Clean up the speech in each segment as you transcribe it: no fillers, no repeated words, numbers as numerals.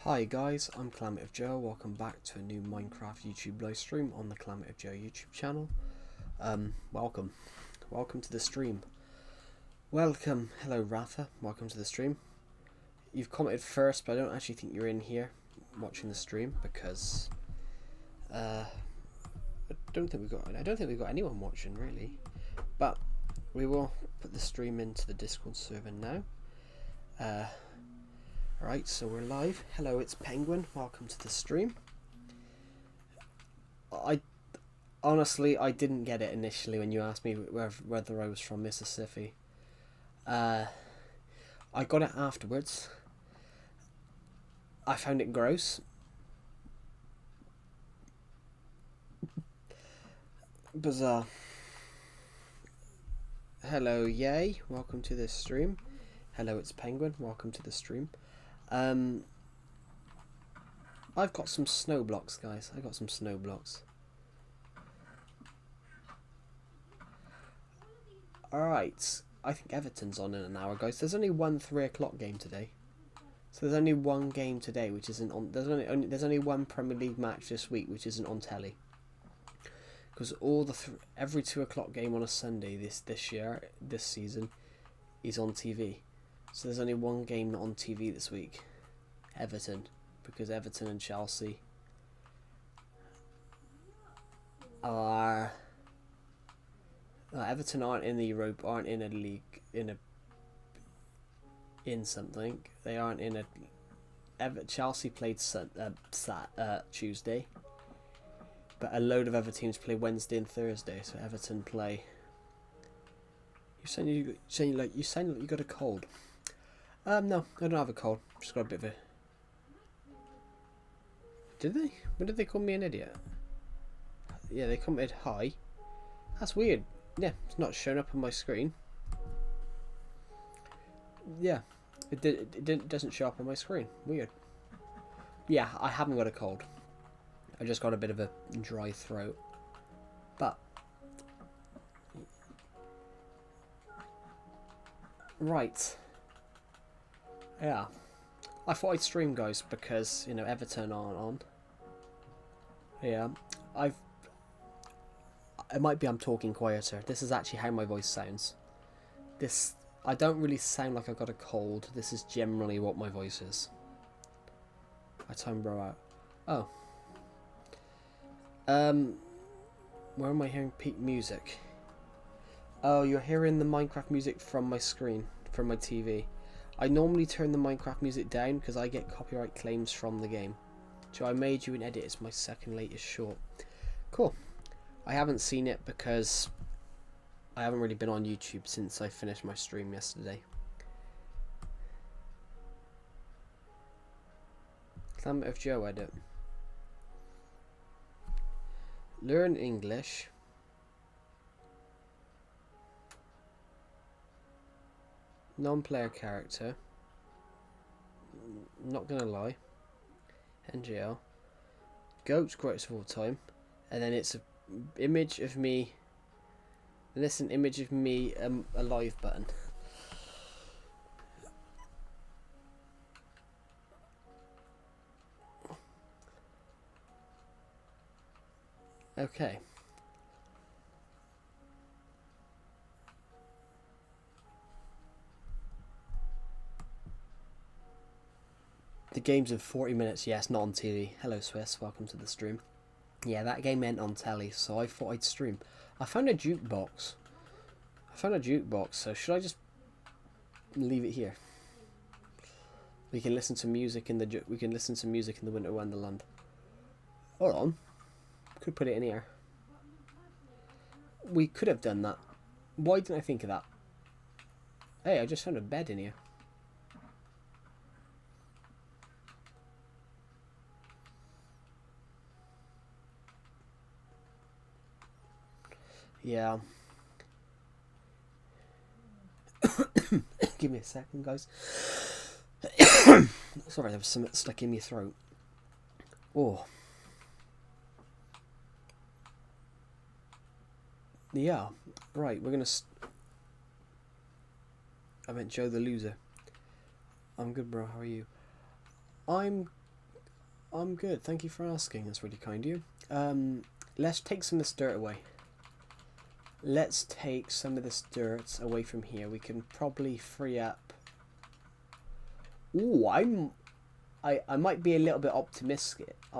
Hi guys, I'm Calamity of Joe. Welcome back to a new Minecraft YouTube live stream on the Calamity of Joe YouTube channel. Welcome to the stream. Hello Rafa, welcome to the stream. You've commented first, but I don't actually think you're in here watching the stream because I don't think we've got anyone watching really. But we will put the stream into the Discord server now. Right, so we're live. Hello, it's Penguin. Welcome to the stream. I didn't get it initially when you asked me whether I was from Mississippi. I got it afterwards. I found it gross. Bizarre. Hello, yay. Welcome to this stream. Hello, it's Penguin. Welcome to the stream. I've got some snow blocks, guys. I got some snow blocks. Alright, I think Everton's on in an hour, guys. There's only one 3 o'clock game today. So there's only one game today which isn't on. There's only one Premier League match this week which isn't on telly. Because every 2 o'clock game on a Sunday this season is on TV. So there's only one game not on TV this week. Everton. Because Everton and Chelsea are... Everton aren't in the Europe, aren't in a league, in something. They aren't in a... Chelsea played Tuesday. But a load of other teams play Wednesday and Thursday. So Everton play... You sound like you got a cold. No, I don't have a cold. Just got a bit of a... Did they? When did they call me an idiot? Yeah, they commented hi. That's weird. Yeah, it's not showing up on my screen. Yeah, it doesn't show up on my screen. Weird. Yeah, I haven't got a cold. I just got a bit of a dry throat. But... Right. Yeah, I thought I'd stream, guys, because you know Everton aren't on. Yeah, it might be I'm talking quieter. This is actually how my voice sounds. I don't really sound like I've got a cold. This is generally what my voice is. I time bro out. Oh. Where am I hearing peak music? Oh, you're hearing the Minecraft music from my screen, from my TV. I normally turn the Minecraft music down because I get copyright claims from the game. So I made you an edit. It's my second latest short. Cool. I haven't seen it because I haven't really been on YouTube since I finished my stream yesterday. Calamity of Joe edit. Learn English. Non-player character. Not gonna lie. NGL. Goat's greatest of all time. And then it's a image of me. And it's an image of me, a live button. Okay. The game's in 40 minutes, yes, not on TV. Hello Swiss, welcome to the stream. Yeah, that game ain't on telly, so I thought I'd stream. I found a jukebox. So should I just leave it here? We can listen to music in the Winter Wonderland. Hold on. Could put it in here. We could have done that. Why didn't I think of that? Hey, I just found a bed in here. Yeah. Give me a second, guys. Sorry, there was something stuck in my throat. Oh. Yeah. Right, we're gonna... I meant Joe the loser. I'm good, bro. How are you? I'm I'm good. Thank you for asking. That's really kind of you. Let's take some of this dirt away. Let's take some of this dirt away from here. We can probably free up. Ooh, I might be a little bit optimistic. I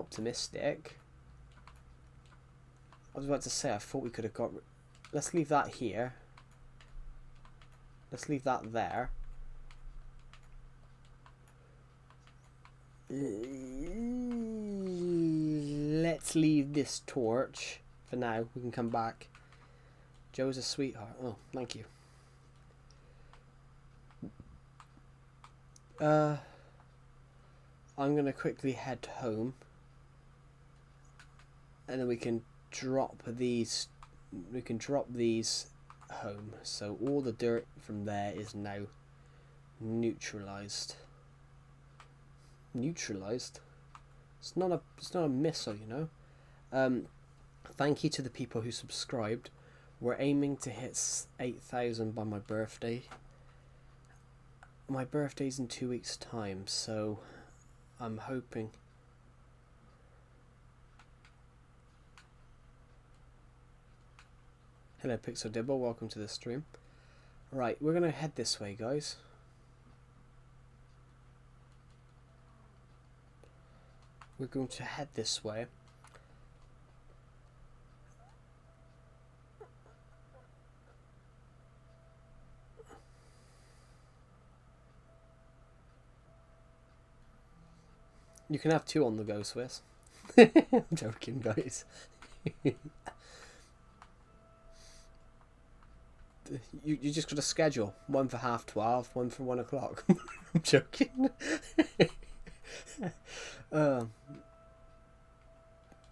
was about to say I thought we could have got. Let's leave that here. Let's leave that there. Let's leave this torch for now. We can come back. Joe's a sweetheart. Oh, thank you. I'm gonna quickly head home, and then we can drop these. We can drop these home. So all the dirt from there is now neutralized. Neutralized. It's not a missile, you know. Thank you to the people who subscribed. We're aiming to hit 8,000 by my birthday. My birthday's in 2 weeks' time, so I'm hoping. Hello Pixel Dibble, welcome to the stream. Right, we're gonna head this way, guys. We're going to head this way. You can have 2 on the go, Swiss. I'm joking, guys. You just got a schedule. 1 for 12:30, 1 for 1 o'clock. I'm joking. We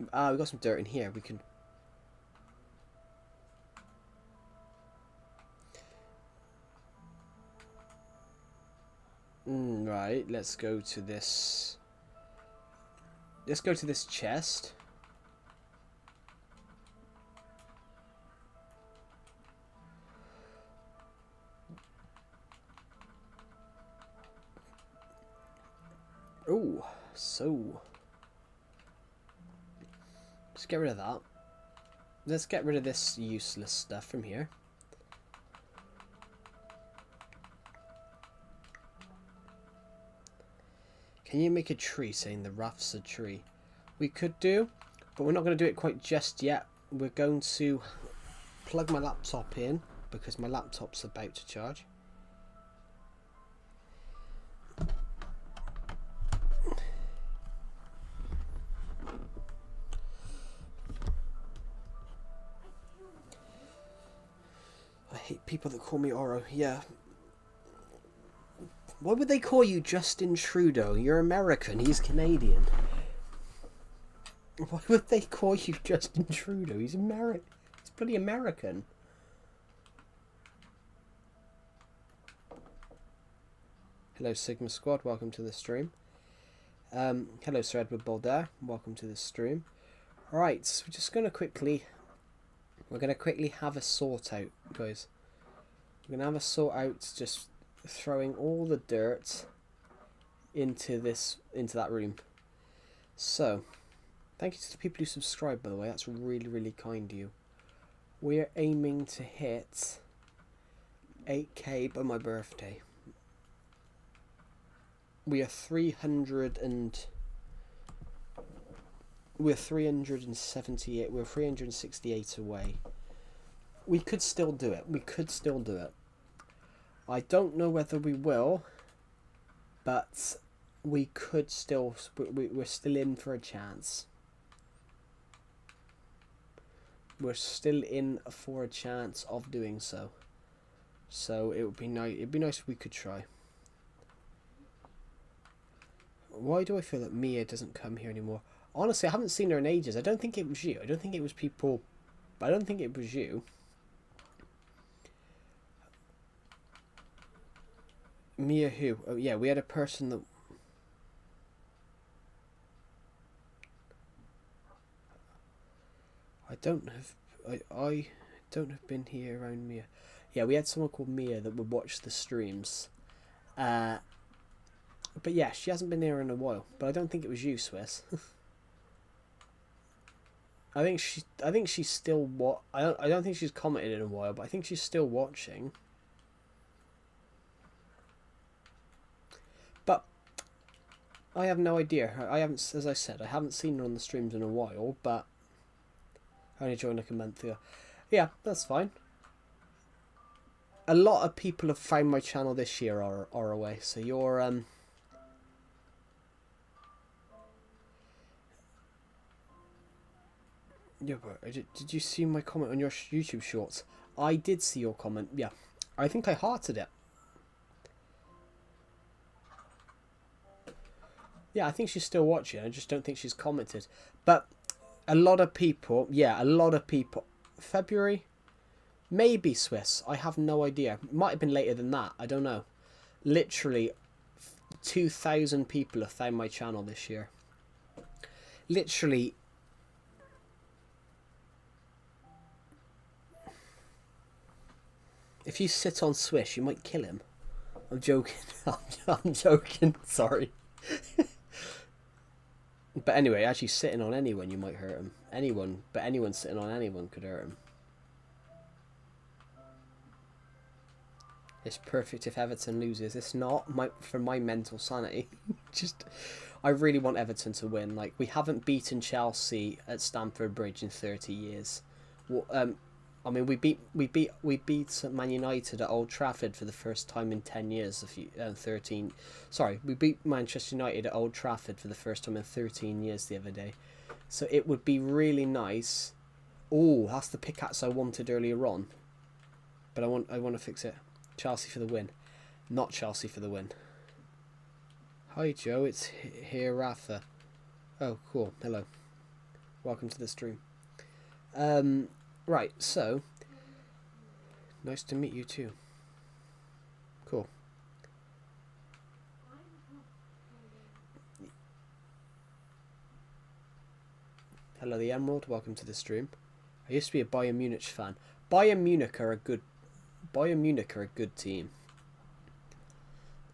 got some dirt in here. We can. Right. Let's go to this. Let's go to this chest. Oh, so let's get rid of that. Let's get rid of this useless stuff from here. Can you make a tree saying the rough's a tree? We could do, but we're not going to do it quite just yet. We're going to plug my laptop in because my laptop's about to charge. I hate people that call me Oro. Yeah. Why would they call you Justin Trudeau? You're American. He's Canadian. Why would they call you Justin Trudeau? He's American. He's bloody American. Hello, Sigma Squad. Welcome to the stream. Hello, Sir Edward Balder. Welcome to the stream. Right, so we're just gonna quickly. We're gonna quickly have a sort out, guys. We're gonna have a sort out. Just throwing all the dirt into that room. So, thank you to the people who subscribed, by the way. That's really, really kind of you. We're aiming to hit 8K by my birthday. We are 378. We're 368 away. We could still do it. I don't know whether we will, but we could still. We're still in for a chance. We're still in for a chance of doing so. So it would be nice. It'd be nice if we could try. Why do I feel that Mia doesn't come here anymore? Honestly, I haven't seen her in ages. I don't think it was you. I don't think it was people. I don't think it was you. Mia who? Oh yeah, we had a person that. I don't have been here around Mia. Yeah, we had someone called Mia that would watch the streams. But yeah, she hasn't been here in a while. But I don't think it was you, Swiss. I think she's still I don't think she's commented in a while, but I think she's still watching. But I have no idea. I haven't, as I said, I haven't seen her on the streams in a while, but I only joined like a month ago. Yeah, that's fine. A lot of people have found my channel this year are away, so you're yeah, but did you see my comment on your YouTube shorts? I did see your comment. Yeah, I think I hearted it. Yeah, I think she's still watching. I just don't think she's commented. But a lot of people, yeah, a lot of people. February, maybe Swiss. I have no idea. Might have been later than that. I don't know. Literally, 2,000 people have found my channel this year. Literally. If you sit on Swish, you might kill him. I'm joking. I'm joking. Sorry. But anyway, actually sitting on anyone, you might hurt him. Anyone, but anyone sitting on anyone could hurt him. It's perfect if Everton loses. It's not for my mental sanity. Just, I really want Everton to win. Like, we haven't beaten Chelsea at Stamford Bridge in 30 years. Well, I mean, we beat Man United at Old Trafford for the first time in 10 years. 13. Sorry, we beat Manchester United at Old Trafford for the first time in 13 years the other day. So it would be really nice. Oh, that's the pickaxe I wanted earlier on. But I want to fix it. Chelsea for the win, not Chelsea for the win. Hi Joe, it's here Rafa. Oh, cool. Hello. Welcome to the stream. Right, so nice to meet you too. Cool. Hello, the Emerald. Welcome to the stream. I used to be a Bayern Munich fan. Bayern Munich are a good team.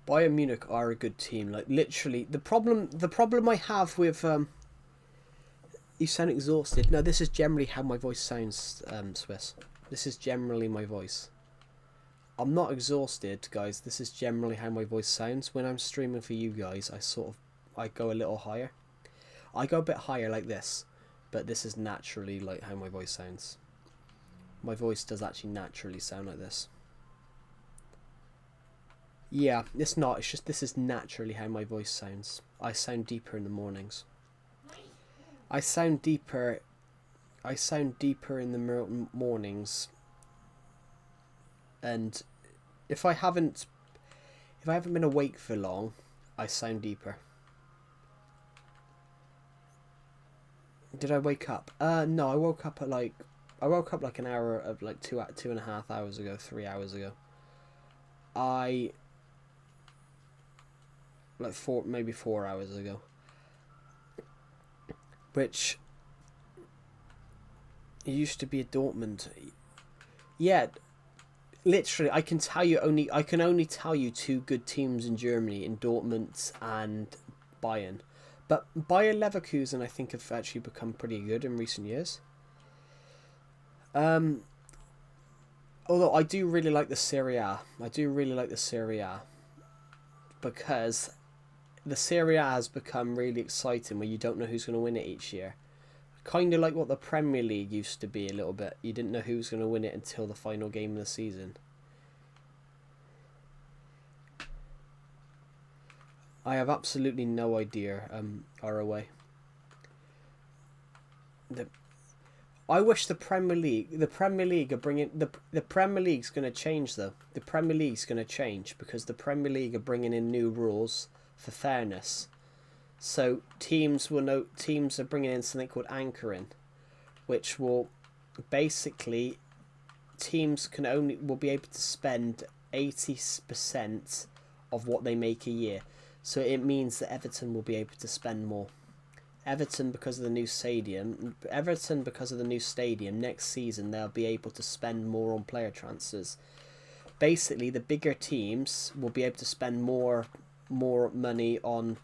Bayern Munich are a good team. Like, literally, the problem I have with you sound exhausted. No, this is generally how my voice sounds, Swiss. This is generally my voice. I'm not exhausted, guys. This is generally how my voice sounds. When I'm streaming for you guys, I go a little higher. I go a bit higher like this, but this is naturally like how my voice sounds. My voice does actually naturally sound like this. Yeah, it's not. It's just this is naturally how my voice sounds. I sound deeper in the mornings. I sound deeper in the mornings. And if I haven't been awake for long, I sound deeper. Did I wake up? No, I woke up like an hour of like 2.5 hours ago, 3 hours ago. Maybe 4 hours ago. Which used to be at Dortmund. Yeah, literally, I can only tell you two good teams in Germany, in Dortmund and Bayern. But Bayer Leverkusen, I think, have actually become pretty good in recent years. Although I do really like the Serie A. Because the Serie A has become really exciting where you don't know who's going to win it each year. Kind of like what the Premier League used to be a little bit. You didn't know who was going to win it until the final game of the season. I have absolutely no idea, ROA. I wish the Premier League are bringing... The Premier League's going to change, though. The Premier League's going to change because the Premier League are bringing in new rules for fairness. So teams are bringing in something called anchoring, which will basically teams will be able to spend 80% of what they make a year. So it means that Everton will be able to spend more. Everton because of the new stadium, next season they'll be able to spend more on player transfers. Basically, the bigger teams will be able to spend more more money on.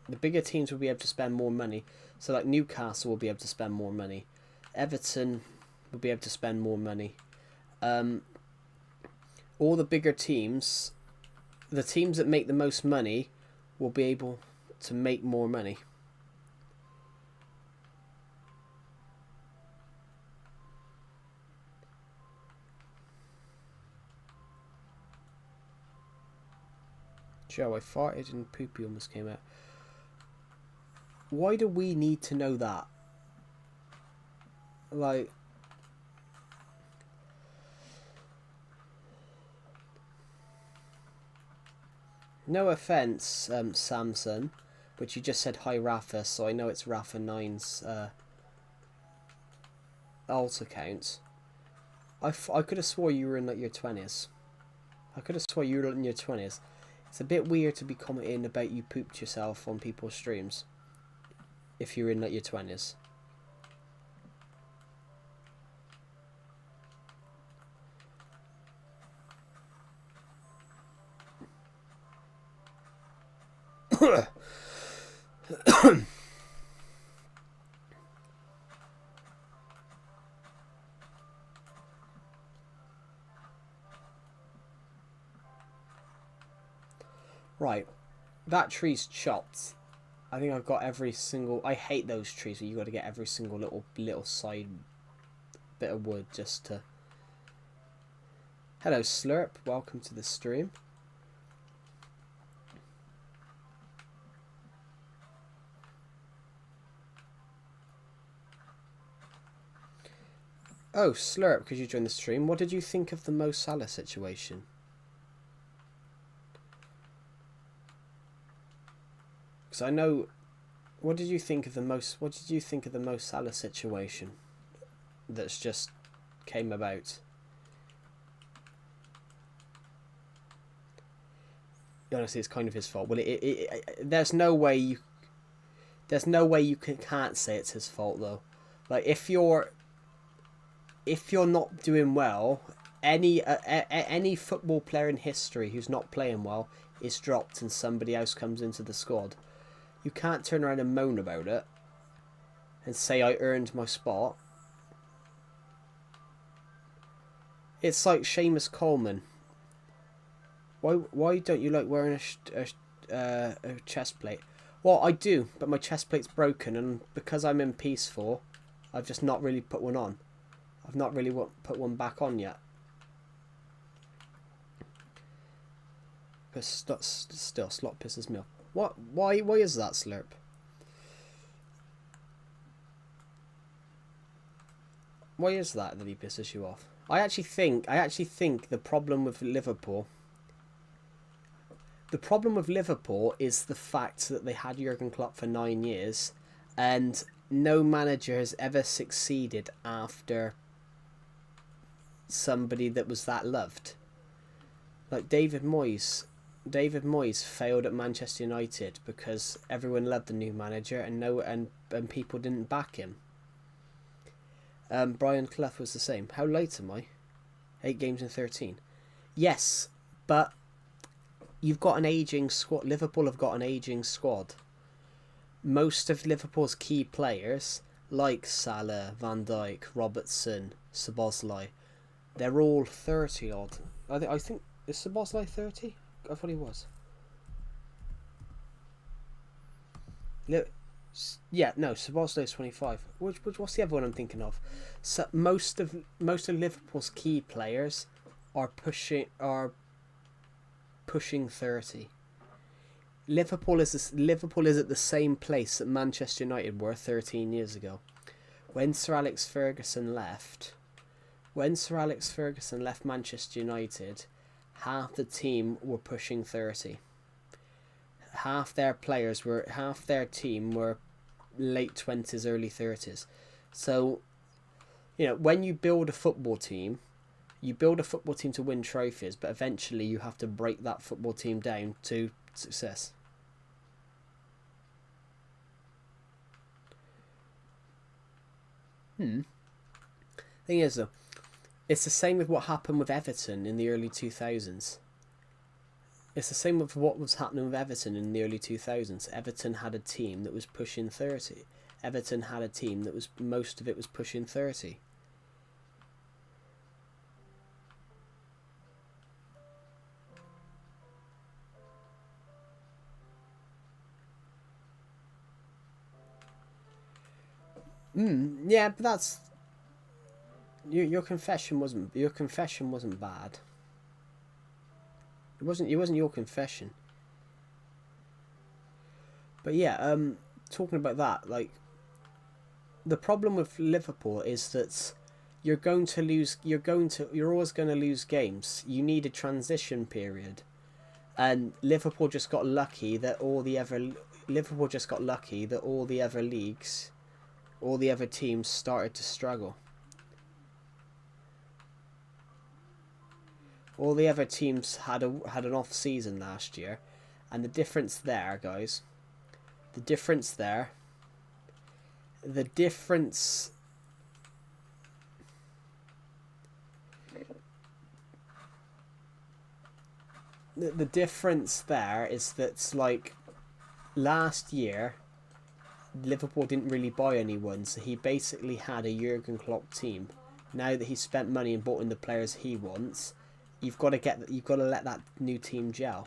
The bigger teams will be able to spend more money. So like Newcastle will be able to spend more money. Everton will be able to spend more money. All the bigger teams, the teams that make the most money, will be able to make more money. Joe, I farted and poopy almost came out. Why do we need to know that? Like, no offense, Samson, but you just said hi Rafa, so I know it's Rafa 9's alt account. I could have swore you were in like your 20s. I could have swore you were in your 20s. It's a bit weird to be commenting about you pooped yourself on people's streams if you're in like your 20s. Right, that tree's chopped. I think I've got every single. I hate those trees where you got to get every single little side bit of wood just to. Hello, Slurp. Welcome to the stream. Oh, Slurp, because you joined the stream. What did you think of the Mo Salah situation? Because I know. What did you think of the Mo Salah situation that's just came about? Honestly, it's kind of his fault. Well, there's no way you can't say it's his fault though. Like if you're not doing well, any football player in history who's not playing well is dropped and somebody else comes into the squad. You can't turn around and moan about it and say I earned my spot. It's like Seamus Coleman. Why don't you like wearing a chest plate? Well, I do, but my chest plate's broken, and because I'm in Peace 4, I've just not really put one on. I've not really put one back on yet. But still, Slot pisses me off. What? Why is that, Slurp? Why is that he pisses you off? I actually think the problem with Liverpool. The problem with Liverpool is the fact that they had Jurgen Klopp for 9 years, and no manager has ever succeeded after somebody that was that loved. Like David Moyes failed at Manchester United because everyone loved the new manager and people didn't back him. Brian Clough was the same. How late am I? 8 games in 13. Yes, but you've got an ageing squad. Liverpool have got an ageing squad. Most of Liverpool's key players, like Salah, Van Dijk, Robertson, Szoboszlai, they're all 30 odd. I think is Szoboszlai 30? I thought he was. Yeah, no, Szoboszlai is 25. What's the other one I'm thinking of? So most of Liverpool's key players are pushing 30. Liverpool is at the same place that Manchester United were 13 years ago. When Sir Alex Ferguson left Manchester United, half the team were pushing 30. Half their team were late 20s, early 30s. So, when you build a football team to win trophies, but eventually you have to break that football team down to success. Thing is though, it's the same with what happened with Everton in the early 2000s. It's the same with what was happening with Everton in the early 2000s. Everton had a team that was pushing 30. Everton had a team that was, most of it was pushing 30. Yeah, but that's your confession wasn't bad. It wasn't your confession. But yeah, talking about that, like, the problem with Liverpool is that you're always going to lose games. You need a transition period, and Liverpool just got lucky that all the other leagues, all the other teams started to struggle. All the other teams had an off season last year, and the difference there, guys. The difference there. The difference. The difference there is that, like, last year, Liverpool didn't really buy anyone, so he basically had a Jurgen Klopp team. Now that he's spent money and bought in the players he wants, you've got to let that new team gel.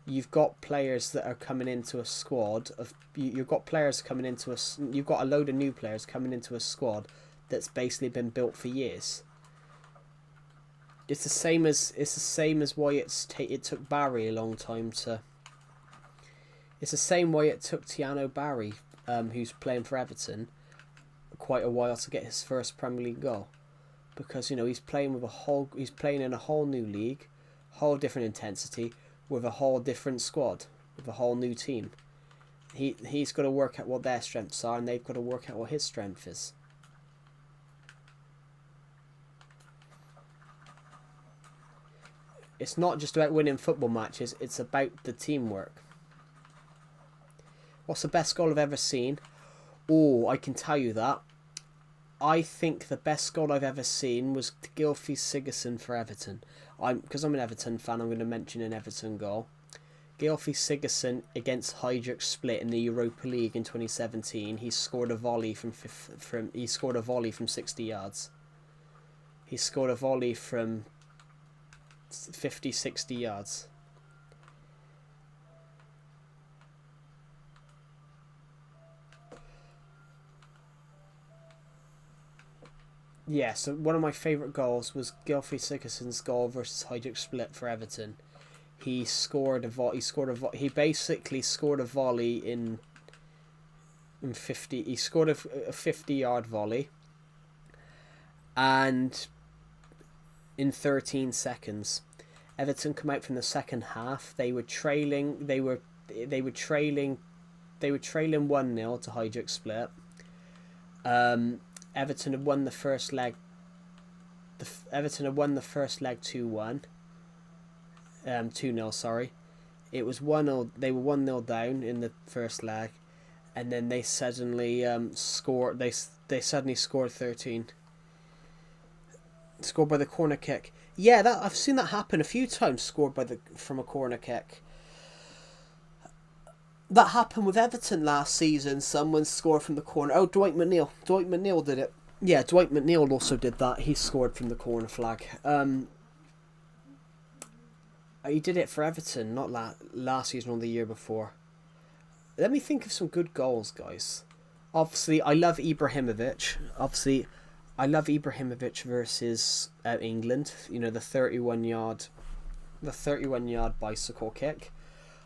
You've got players that are coming into a squad of. You've got a load of new players coming into a squad that's basically been built for years. It's the same as why it took Barry a long time to. It's the same way it took Tiano Barry, who's playing for Everton, quite a while to get his first Premier League goal, because he's playing in a whole new league, whole different intensity, with a whole different squad, with a whole new team. He's got to work out what their strengths are, and they've got to work out what his strength is. It's not just about winning football matches, it's about the teamwork. What's the best goal I've ever seen? Oh, I can tell you that. I think the best goal I've ever seen was Gylfi Sigurdsson for Everton. Because I'm an Everton fan, I'm going to mention an Everton goal. Gylfi Sigurdsson against Hajduk Split in the Europa League in 2017. He scored a volley from 60 yards. He scored a volley from 50, 60 yards. Yeah, so one of my favourite goals was Gylfi Sigurdsson's goal versus Hajduk Split for Everton. He basically scored a volley in 50. He scored a 50-yard volley, and in 13 seconds, Everton come out from the second half. They were trailing. They were trailing 1-0 to Hajduk Split. Everton had won the first leg. Everton had won the first leg 2-1. 2-0, sorry. It was 1-0. They were 1-0 down in the first leg, and then they suddenly scored. They suddenly scored 13. Scored by the corner kick. Yeah, I've seen that happen a few times. Scored from a corner kick. That happened with Everton last season. Someone scored from the corner. Oh, Dwight McNeil. Dwight McNeil did it. Yeah, Dwight McNeil also did that. He scored from the corner flag. He did it for Everton, not last season or the year before. Let me think of some good goals, guys. Obviously, I love Ibrahimovic. Versus England. The 31-yard bicycle kick.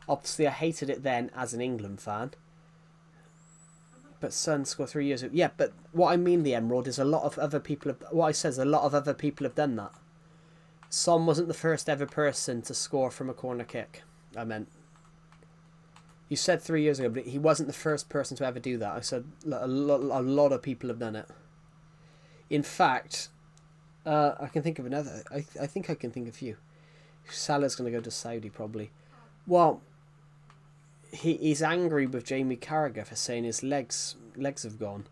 Obviously, I hated it then as an England fan. But Son scored 3 years ago. Yeah, but what I mean, the Emerald, is a lot of other people have done that. Son wasn't the first ever person to score from a corner kick. I meant. You said 3 years ago, but he wasn't the first person to ever do that. I said a lot of people have done it. In fact, I can think of another. I think I can think of a few. Salah's going to go to Saudi probably. Well, he's angry with Jamie Carragher for saying his legs have gone.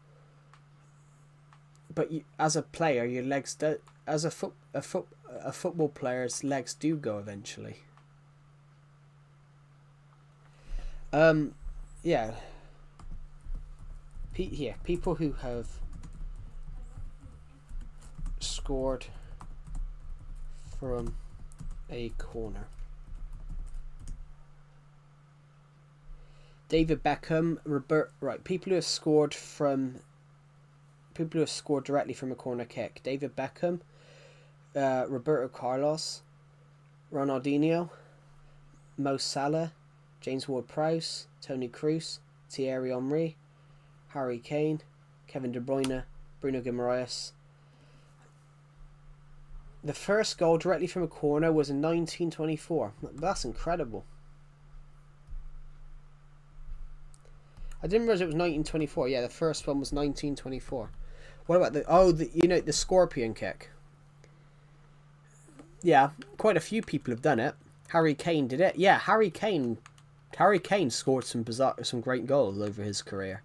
But as a player, your legs do, as a football player's legs do go eventually. Yeah. Yeah, people who have scored from a corner. David Beckham, right, people who have scored directly from a corner kick. David Beckham, Roberto Carlos, Ronaldinho, Mo Salah, James Ward-Prowse, Toni Kroos, Thierry Henry, Harry Kane, Kevin De Bruyne, Bruno Guimaraes. The first goal directly from a corner was in 1924. That's incredible. I didn't realize it was 1924. Yeah, the first one was 1924. What about the scorpion kick? Yeah, quite a few people have done it. Harry Kane did it. Yeah, Harry Kane scored some great goals over his career.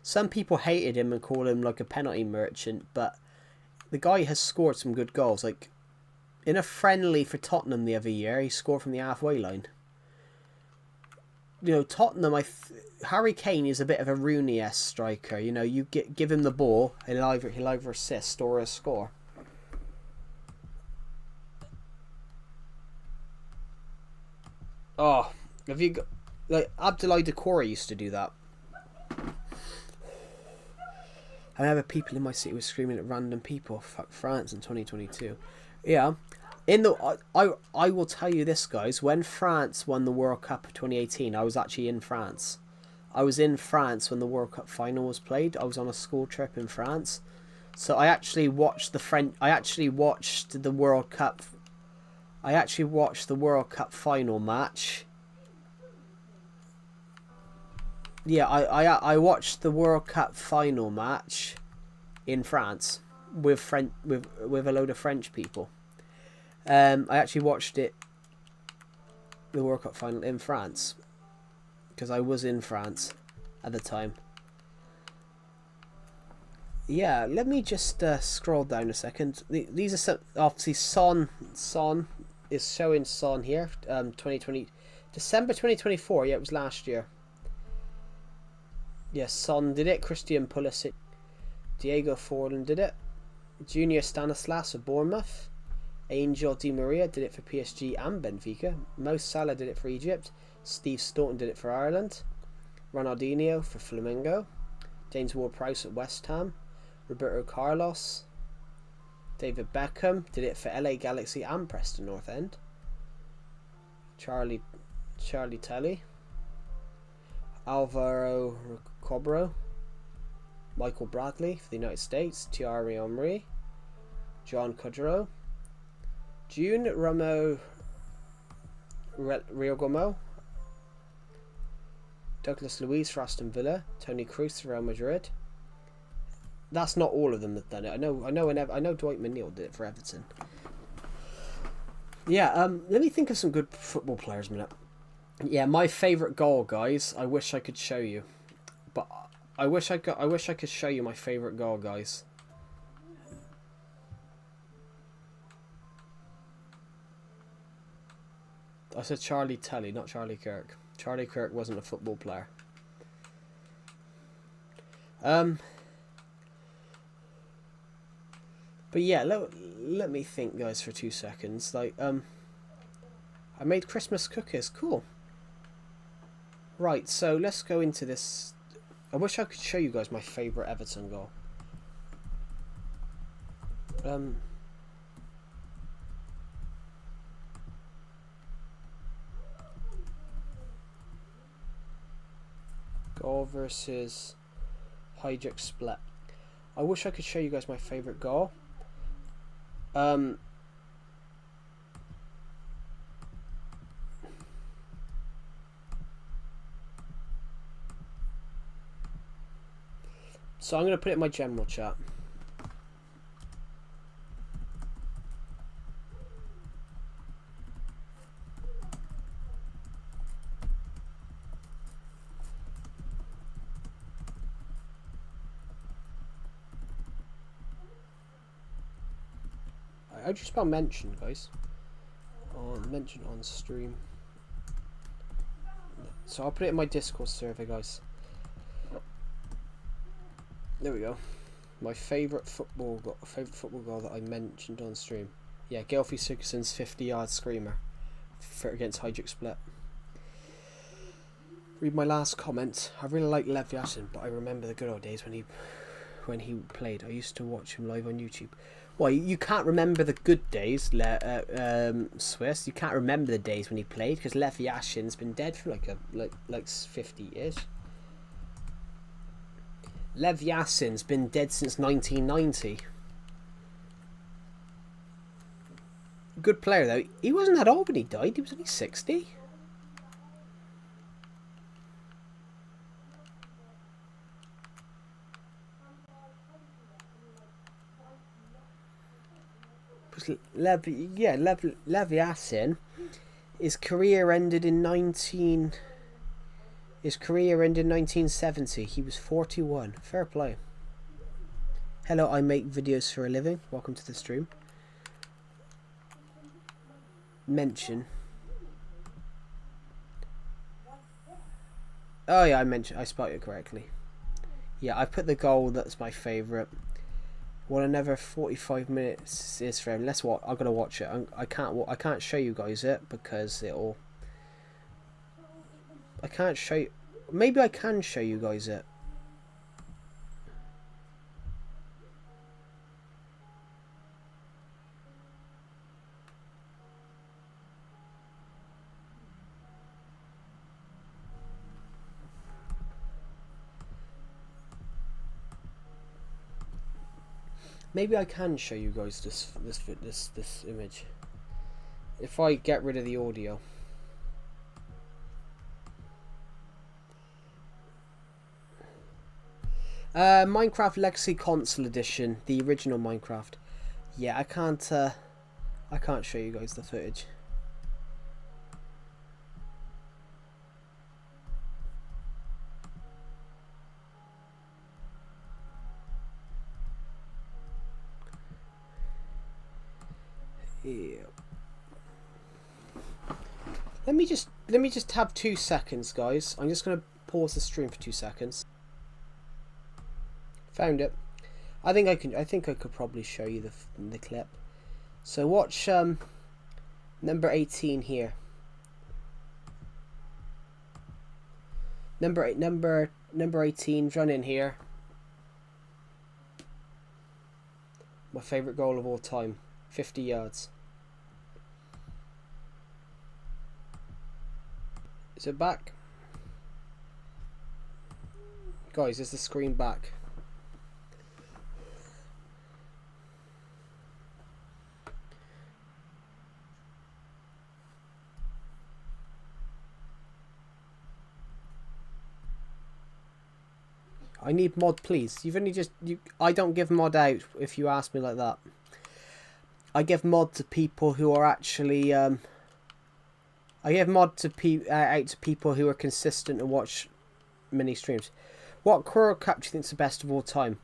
Some people hated him and called him like a penalty merchant, but the guy has scored some good goals. Like in a friendly for Tottenham the other year, he scored from the halfway line. You know, Tottenham, Harry Kane is a bit of a Rooney-esque striker. You know, you give him the ball, he'll either assist or a score. Oh, have you got, like, Abdoulaye Doucouré used to do that. I remember people in my city were screaming at random people, "Fuck France" in 2022. Yeah, I will tell you this, guys. When France won the World Cup of 2018, I was actually in France. I was in France when the World Cup final was played. I was on a school trip in France, so I actually watched the World Cup. I actually watched the World Cup final match. Yeah, I watched the World Cup final match in France with a load of French people. I actually watched the World Cup final in France because I was in France at the time. Yeah, let me just scroll down a second. These are some, obviously Son is showing Son here. 2020 December 2024. Yeah, it was last year. Yes, Son did it. Christian Pulisic, Diego Forlan did it. Junior Stanislas of Bournemouth. Angel Di Maria did it for PSG and Benfica. Mo Salah did it for Egypt. Steve Staunton did it for Ireland. Ronaldinho for Flamengo. James Ward-Prowse at West Ham. Roberto Carlos. David Beckham did it for LA Galaxy and Preston North End. Charlie Telly. Alvaro Recobro. Michael Bradley for the United States. Thierry Henry. John Cudrow. June Ramo Riogomo. Douglas Luiz for Aston Villa. Toni Kroos for Real Madrid. That's not all of them that done it. I know Dwight McNeil did it for Everton. Yeah, let me think of some good football players a minute. Yeah, my favourite goal, guys. I wish I could show you, but I wish I could show you my favourite goal, guys. I said Charlie Telly, not Charlie Kirk. Charlie Kirk wasn't a football player. But yeah, let me think, guys, for 2 seconds. Like, I made Christmas cookies. Cool. Right, so let's go into this. I wish I could show you guys my favourite Everton goal. Goal versus Hijack Split. I wish I could show you guys my favourite goal. So I'm going to put it in my general chat. I just spell mention, guys. Mention on stream. So I'll put it in my Discord server, guys. There we go. My favourite football goal that I mentioned on stream. Yeah, Gelfie Sigurdsson's 50-yard screamer against Hydric Split. Read my last comment. I really like Lev Yashin, but I remember the good old days when he played. I used to watch him live on YouTube. Well, you can't remember the good days, Swiss. You can't remember the days when he played because Lev Yashin's been dead for like 50 years. Lev Yassin's been dead since 1990. Good player though. He wasn't that old when he died. He was only 60. Lev Yassin, his career ended in 1970. He was 41. Fair play. Hello, I make videos for a living. Welcome to the stream. Mention. Oh yeah, I spelled it correctly. Yeah, I put the goal that's my favourite. What another 45 minutes is for him. Let's watch. I'm gonna watch it. I can't show you guys it because it'll. I can't show you. Maybe I can show you guys it. Maybe I can show you guys this image. If I get rid of the audio. Minecraft Legacy Console Edition, the original Minecraft. Yeah, I can't show you guys the footage. Yeah. Let me just have 2 seconds, guys. I'm just gonna pause the stream for 2 seconds. Found it. I think I could probably show you the clip. So watch number 18 here. Number 18, run in here. My favourite goal of all time. 50 yards. Is it back? Guys, is the screen back? I need mod, please. You've only just... I don't give mod out if you ask me like that. I give mod to people who are actually... I give mod to out to people who are consistent and watch mini streams. What World Cup do you think is the best of all time?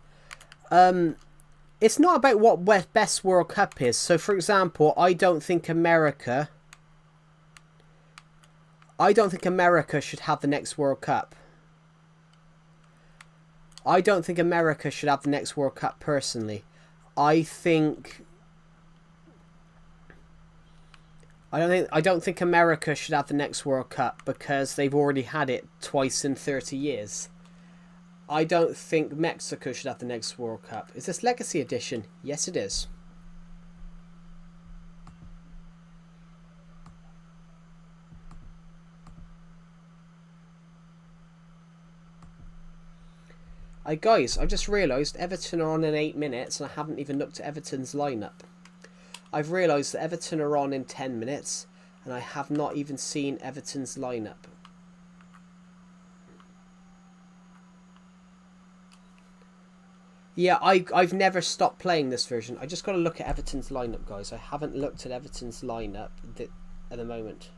It's not about what best World Cup is. So, for example, I don't think America should have the next World Cup. I don't think America should have the next World Cup personally. I don't think America should have the next World Cup because they've already had it twice in 30 years. I don't think Mexico should have the next World Cup. Is this Legacy Edition? Yes, it is. Guys, I just realised Everton are on in 8 minutes and I haven't even looked at Everton's lineup. I've realised that Everton are on in 10 minutes and I have not even seen Everton's lineup. Yeah, I've never stopped playing this version. I just got to look at Everton's lineup, guys. I haven't looked at Everton's lineup at the moment.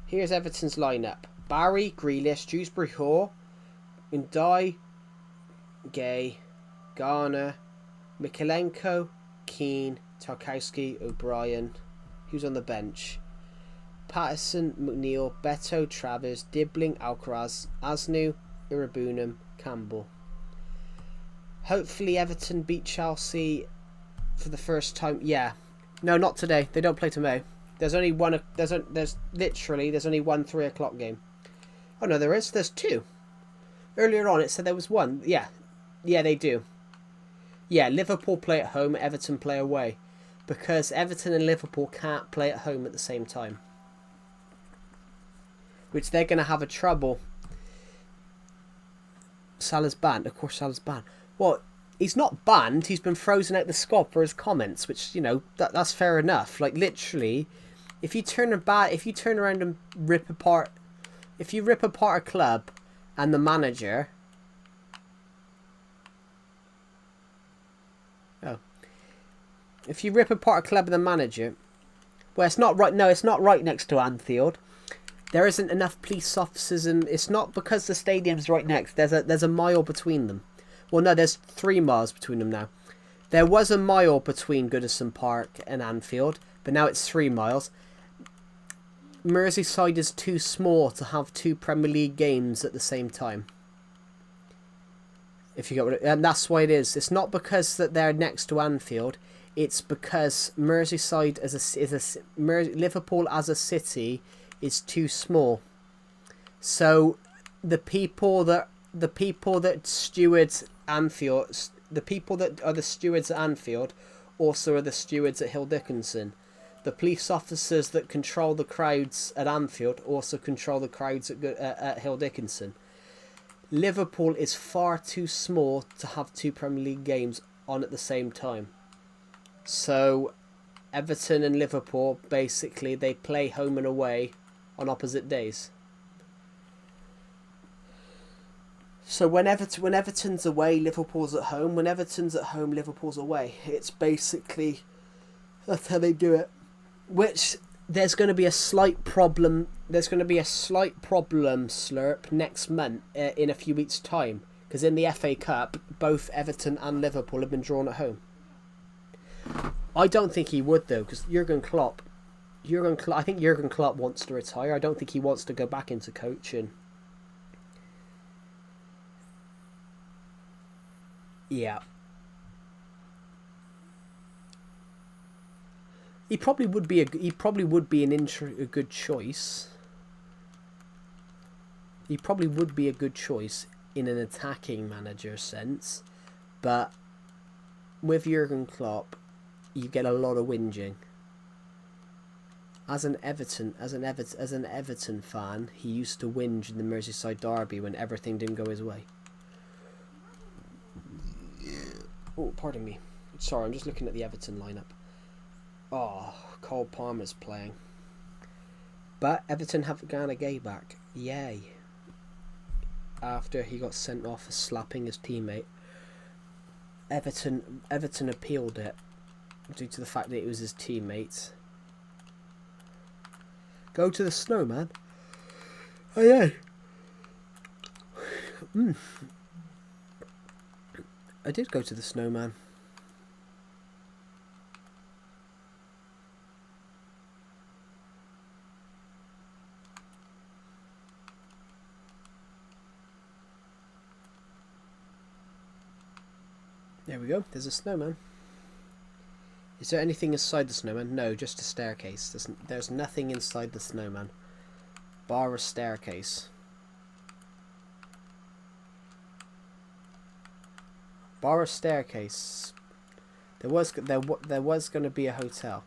Here's Everton's lineup. Barry, Grealish, Dewsbury Hall, Ndai, Gay, Garner, Mikalenko, Keane, Tarkowski, O'Brien. Who's on the bench? Patterson, McNeil, Beto, Travers, Dibbling, Alcaraz, Asnu, Irabunum, Campbell. Hopefully Everton beat Chelsea for the first time. Yeah. No, not today. They don't play tomorrow. There's only one. There's only one 3 o'clock game. Oh no, there is. There's two. Earlier on, it said there was one. Yeah, they do. Yeah, Liverpool play at home. Everton play away, because Everton and Liverpool can't play at home at the same time, which they're going to have a trouble. Salah's banned. Of course, Salah's banned. Well, he's not banned. He's been frozen out the squad for his comments, which, you know, that's fair enough. Like, literally, if you turn around and rip apart a club and the manager. Oh. If you rip apart a club and the manager, well, it's not right. No, it's not right next to Anfield. There isn't enough police officers, and it's not because the stadium's right next. There's a mile between them. Well, no, there's 3 miles between them now. There was a mile between Goodison Park and Anfield, but now it's 3 miles. Merseyside is too small to have 2 Premier League games at the same time. If you get what it, and that's why it is. It's not because that they're next to Anfield. It's because Merseyside Liverpool as a city is too small. So the people that stewards Anfield, the people that are the stewards at Anfield, also are the stewards at Hill Dickinson. The police officers that control the crowds at Anfield also control the crowds at Hill Dickinson. Liverpool is far too small to have 2 Premier League games on at the same time. So Everton and Liverpool, basically, they play home and away on opposite days. So when Everton's away, Liverpool's at home. When Everton's at home, Liverpool's away. It's basically, that's how they do it. Which, there's going to be a slight problem. There's going to be a slight problem, Slurp, next month, in a few weeks' time. Because in the FA Cup, both Everton and Liverpool have been drawn at home. I don't think he would, though, because Jurgen Klopp, I think Jurgen Klopp wants to retire. I don't think he wants to go back into coaching. Yeah. He probably would be a good choice. He probably would be a good choice in an attacking manager sense, but with Jurgen Klopp, you get a lot of whinging. As an Everton fan, he used to whinge in the Merseyside derby when everything didn't go his way. Oh, pardon me. Sorry, I'm just looking at the Everton lineup. Oh, Cole Palmer's playing. But Everton have Gana Gay back. Yay. After he got sent off for slapping his teammate. Everton appealed it due to the fact that it was his teammates. Go to the snowman. Oh yeah. I did go to the snowman. There we go. There's a snowman. Is there anything inside the snowman? No, just a staircase. There's nothing inside the snowman. Bar a staircase. Bar a staircase. There was going to be a hotel.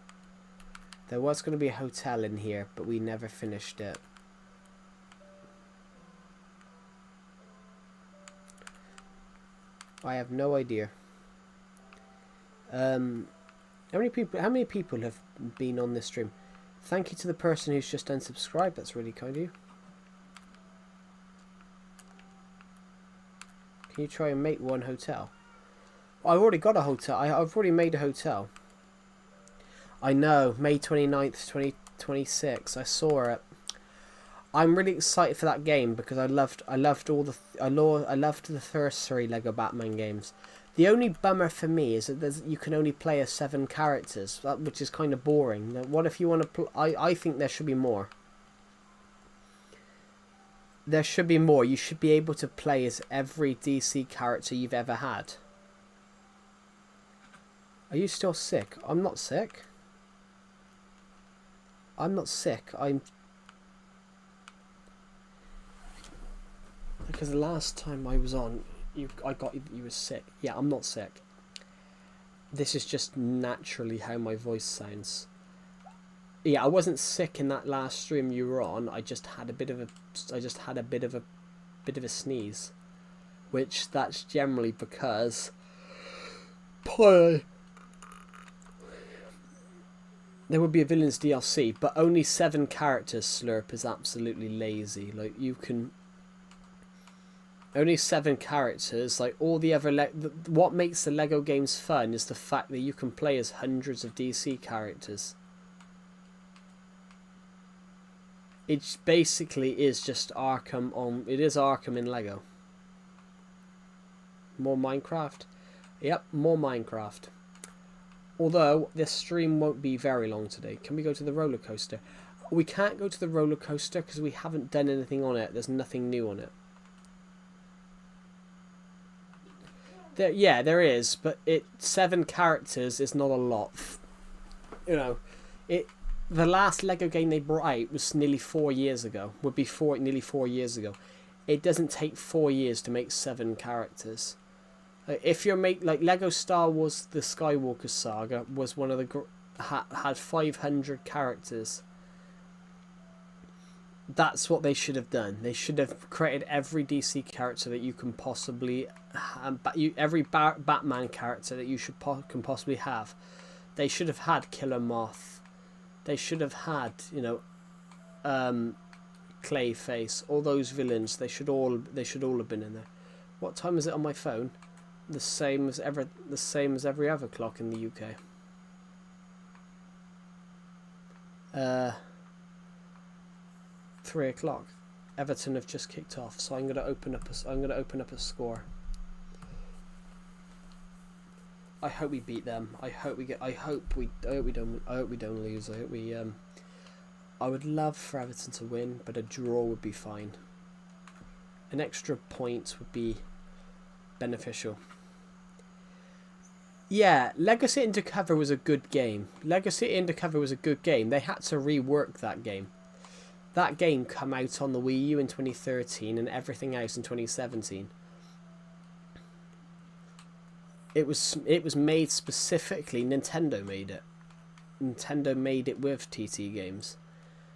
There was going to be a hotel in here, but we never finished it. I have no idea. How many people have been on this stream? Thank you to the person who's just unsubscribed. That's really kind of you. Can you try and make one hotel? I've already got a hotel. I've already made a hotel. I know. May 29th, 2026. I saw it. I'm really excited for that game because I loved the first 3 Lego Batman games. The only bummer for me is that you can only play as 7 characters, which is kind of boring. Now, what if you want to I think there should be more. There should be more. You should be able to play as every DC character you've ever had. Are you still sick? I'm not sick. I'm not sick. Because the last time I was on, you were sick. Yeah, I'm not sick. This is just naturally how my voice sounds. Yeah, I wasn't sick in that last stream you were on. I just had a bit of a sneeze, which that's generally because there would be a villains DLC, but only 7 characters. Slurp is absolutely lazy. Like, you can only 7 characters. Like all the other what makes the Lego games fun is the fact that you can play as hundreds of DC characters. It basically is just Arkham on. It is Arkham in Lego. More Minecraft. Yep, more Minecraft. Although this stream won't be very long today. Can we go to the roller coaster? We can't go to the roller coaster because we haven't done anything on it. There's nothing new on it. There is, but 7 characters is not a lot. You know, the last Lego game they brought out was nearly 4 years ago. Nearly 4 years ago. It doesn't take 4 years to make 7 characters. If you're like Lego Star Wars: The Skywalker Saga was one of the had 500 characters. That's what they should have done. They should have created every DC character that you can possibly, every Batman character that you can possibly have. They should have had Killer Moth. They should have had, Clayface. All those villains. They should all have been in there. What time is it on my phone? The same as every other clock in the UK. 3 o'clock. Everton have just kicked off, so I'm gonna open up a score. I hope we beat them. I hope we don't lose. I would love for Everton to win, but a draw would be fine. An extra point would be beneficial. Yeah, Lego City Undercover was a good game. They had to rework that game. That game came out on the Wii U in 2013 and everything else in 2017. It was made specifically. Nintendo made it. Nintendo made it with TT Games.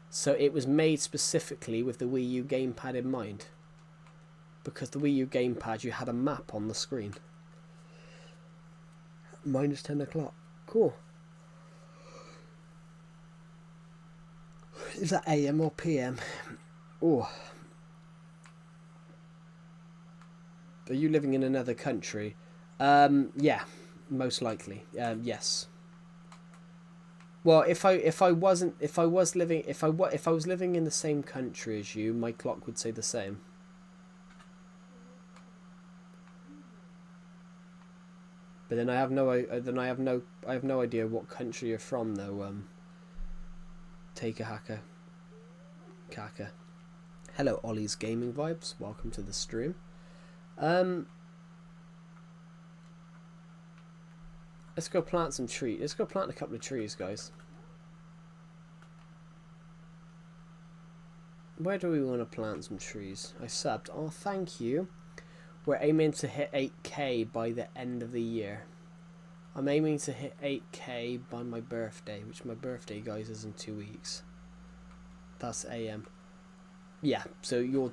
So it was made specifically with the Wii U gamepad in mind. Because the Wii U gamepad, you had a map on the screen. Minus 10 o'clock. Cool. Is that AM or PM? Oh. Are you living in another country? Yeah, most likely. Yes. Well, if I was living in the same country as you, my clock would say the same. But then I have no idea what country you're from though. Take a hacker. Kaka. Hello, Ollie's Gaming Vibes. Welcome to the stream. Let's go plant some trees. Let's go plant a couple of trees, guys. Where do we want to plant some trees? I subbed. Oh, thank you. We're aiming to hit 8k by the end of the year. I'm aiming to hit 8k by my birthday, which my birthday, guys, is in 2 weeks. That's AM. Yeah, so you're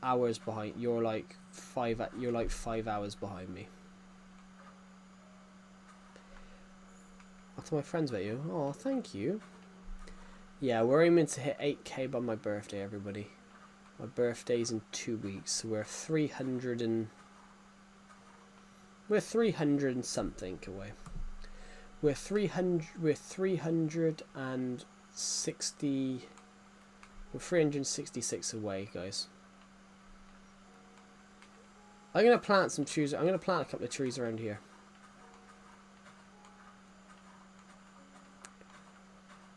hours behind. You're like 5 hours behind me. I'll tell my friends about you. Oh, thank you. Yeah, we're aiming to hit 8k by my birthday, everybody. My birthday's in 2 weeks, so we're 300 and something away. We're 366 away, guys. I'm gonna plant some trees. I'm gonna plant a couple of trees around here.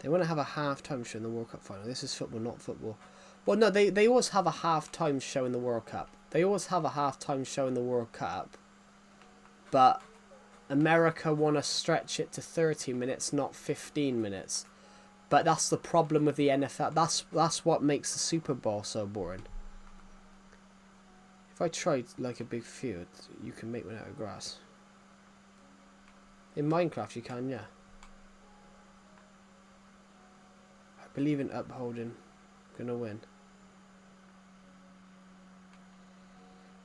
They want to have a half-time show in the World Cup final. This is football, not football. Well, no, they always have a half-time show in the World Cup. They always have a half-time show in the World Cup. But America want to stretch it to 30 minutes, not 15 minutes. But that's the problem with the NFL. That's what makes the Super Bowl so boring. If I tried like a big field, you can make one out of grass. In Minecraft you can, yeah. I believe in upholding. Gonna win.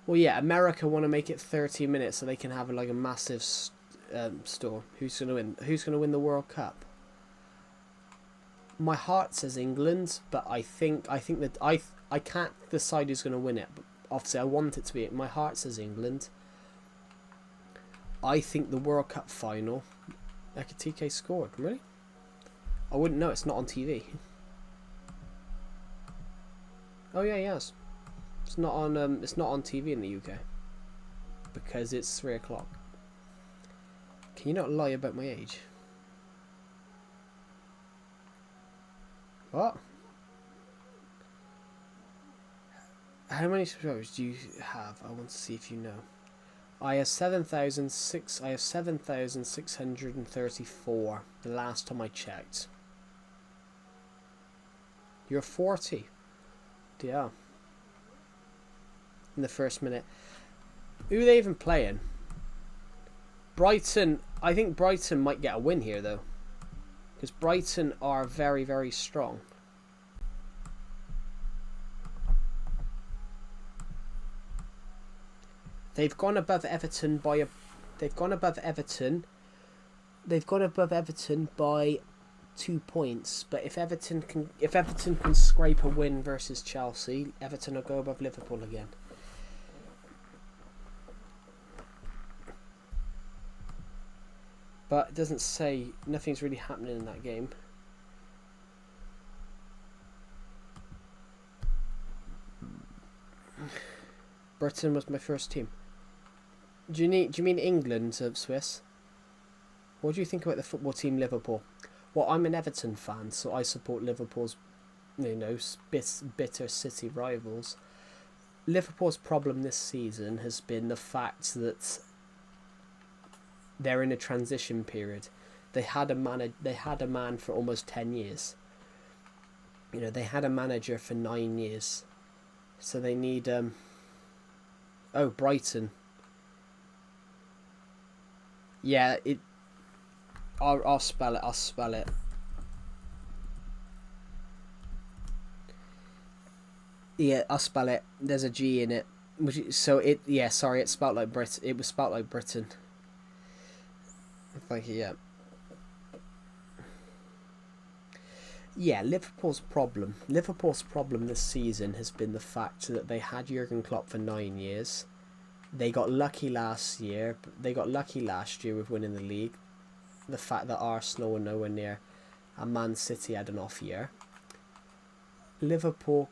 Well, yeah, America want to make it 30 minutes so they can have like a massive store. Who's gonna win? Who's gonna win the World Cup? My heart says England, but I think that I can't decide who's gonna win it. But obviously, I want it to be. My heart says England. I think the World Cup final. Like a TK scored, really? I wouldn't know. It's not on TV. Oh yeah, yes. It's not on. It's not on TV in the UK because it's 3 o'clock. Can you not lie about my age? What? How many subscribers do you have? I want to see if you know. I have 7,634. The last time I checked. You're 40. Yeah. In the first minute. Who are they even playing? Brighton. I think Brighton might get a win here though. Because Brighton are very, very strong. They've gone above Everton by a. They've gone above Everton. They've gone above Everton by 2 points. But if Everton can scrape a win versus Chelsea, Everton will go above Liverpool again. But it doesn't say. Nothing's really happening in that game. Britain was my first team. Do you mean England, Swiss? What do you think about the football team Liverpool? Well, I'm an Everton fan, so I support Liverpool's, bitter City rivals. Liverpool's problem this season has been the fact that they're in a transition period. They had a man for almost 10 years. They had a manager for 9 years, so they need Oh, Brighton. Yeah, I'll spell it. Yeah, I'll spell it. There's a G in it. Sorry, it's spelled like Brit. It was spelled like Britain. Thank you, yeah. Yeah, Liverpool's problem this season has been the fact that they had Jurgen Klopp for 9 years. They got lucky last year. They got lucky last year with winning the league. The fact that Arsenal were nowhere near, and Man City had an off year. Liverpool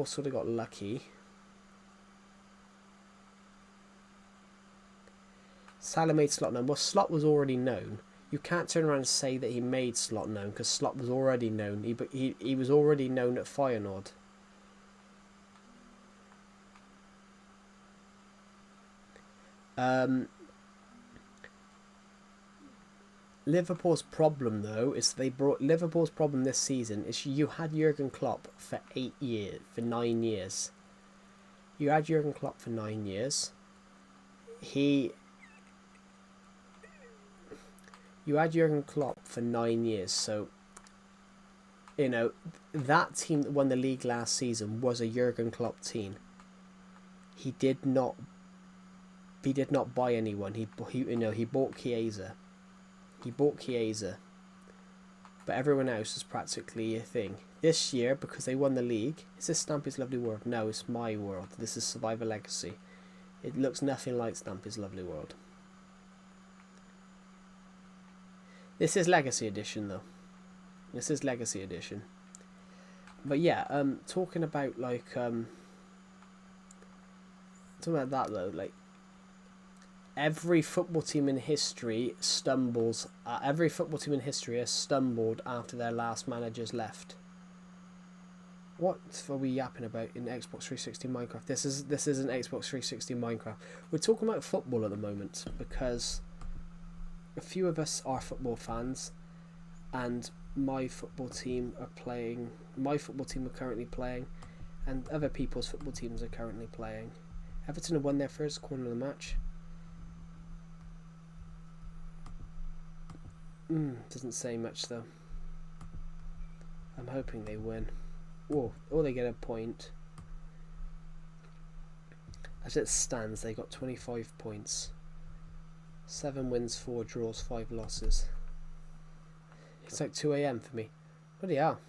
sort of got lucky. Salah made Slot known. Well, Slot was already known. You can't turn around and say that he made Slot known because Slot was already known. He was already known at Feyenoord. Liverpool's problem though is Liverpool's problem this season is you had Jurgen Klopp for 9 years. You had Jurgen Klopp for 9 years. You had Jurgen Klopp for 9 years, so that team that won the league last season was a Jurgen Klopp team. He did not buy anyone. He bought Chiesa. But everyone else is practically a thing. This year, because they won the league, is this Stampy's Lovely World? No, it's my world. This is Survivor Legacy. It looks nothing like Stampy's Lovely World. This is Legacy Edition, though. This is Legacy Edition. But yeah, talking about talking about that though, like every football team in history stumbles. Every football team in history has stumbled after their last managers left. What are we yapping about in Xbox 360 Minecraft? This isn't Xbox 360 Minecraft. We're talking about football at the moment because a few of us are football fans, and my football team are playing. My football team are currently playing, and other people's football teams are currently playing. Everton have won their first corner of the match. Doesn't say much though. I'm hoping they win. Or they get a point. As it stands, they got 25 points. 7 wins, 4 draws, 5 losses. It's like 2 AM for me. Bloody hell.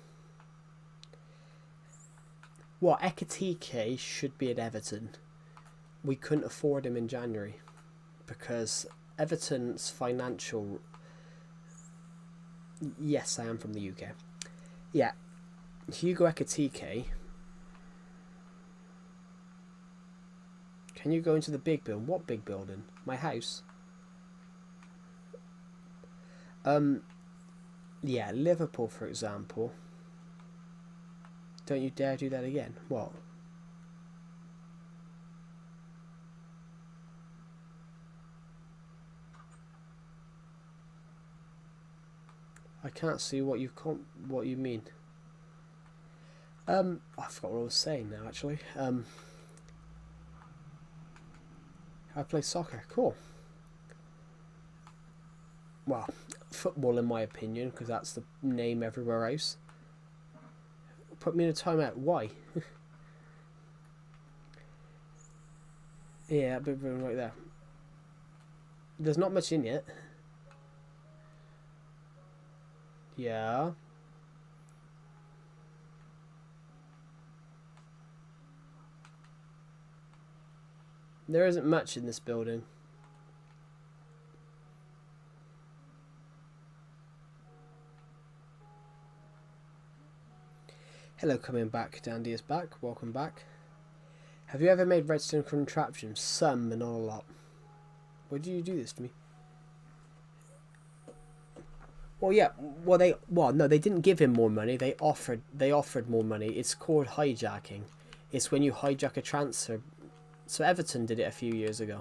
What, Ekatike should be at Everton. We couldn't afford him in January because Everton's financial... Yes, I am from the UK. Yeah. Hugo Ekatike. Can you go into the big building? What big building? My house? Yeah, Liverpool, for example. Don't you dare do that again. What? I can't see what you mean. I forgot what I was saying now, actually. I play soccer. Cool. Well, football in my opinion, because that's the name everywhere else. Put me in a timeout. Why? Yeah, a bit right there. There's not much in it. Yeah. There isn't much in this building. Hello, coming back. Dandy is back. Welcome back. Have you ever made redstone contraptions? Some, but not a lot. Why do you do this to me? Well, yeah. No, they didn't give him more money. They offered more money. It's called hijacking. It's when you hijack a transfer. So Everton did it a few years ago.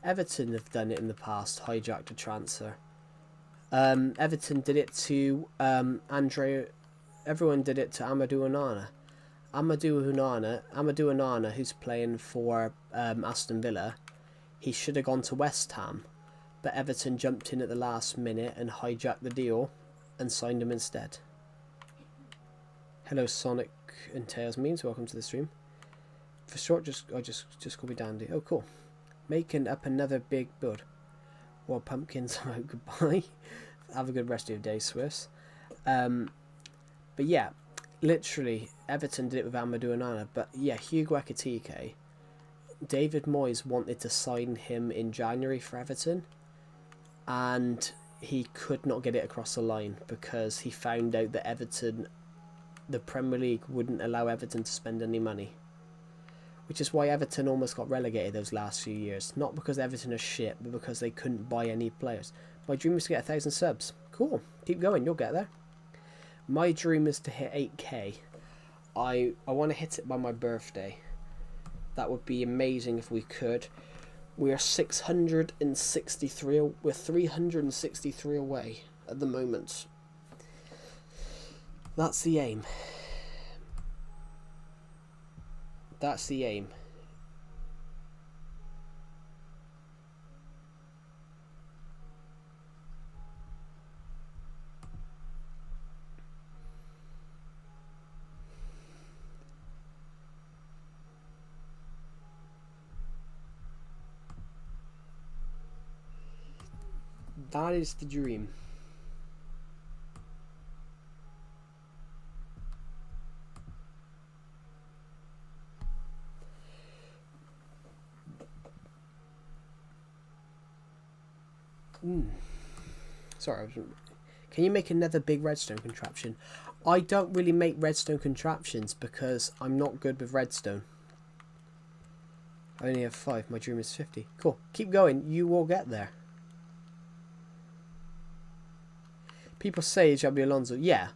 Everton have done it in the past, hijacked a transfer. Everton did it to everyone did it to Amadou Onana. Amadou Onana, who's playing for Aston Villa, he should have gone to West Ham, but Everton jumped in at the last minute and hijacked the deal and signed him instead. Hello, Sonic and Tails Memes, welcome to the stream. For short, just call me Dandy. Oh, cool. Making up another big build. Well, pumpkins, goodbye. Have a good rest of your day, Swiss. But yeah, literally, Everton did it with Amadou Onana. But yeah, Hugo Ekatike, David Moyes wanted to sign him in January for Everton, and he could not get it across the line because he found out that Everton, the Premier League, wouldn't allow Everton to spend any money. Which is why Everton almost got relegated those last few years. Not because Everton are shit, but because they couldn't buy any players. My dream is to get 1,000 subs. Cool. Keep going. You'll get there. My dream is to hit 8k. I want to hit it by my birthday. That would be amazing if we could. We are 663. We're 363 away at the moment. That's the aim. That's the aim. That is the dream. Sorry, can you make another big redstone contraption? I don't really make redstone contraptions because I'm not good with redstone. I only have 5. My dream is 50. Cool. Keep going. You will get there. People say Xabi Alonso. Yeah.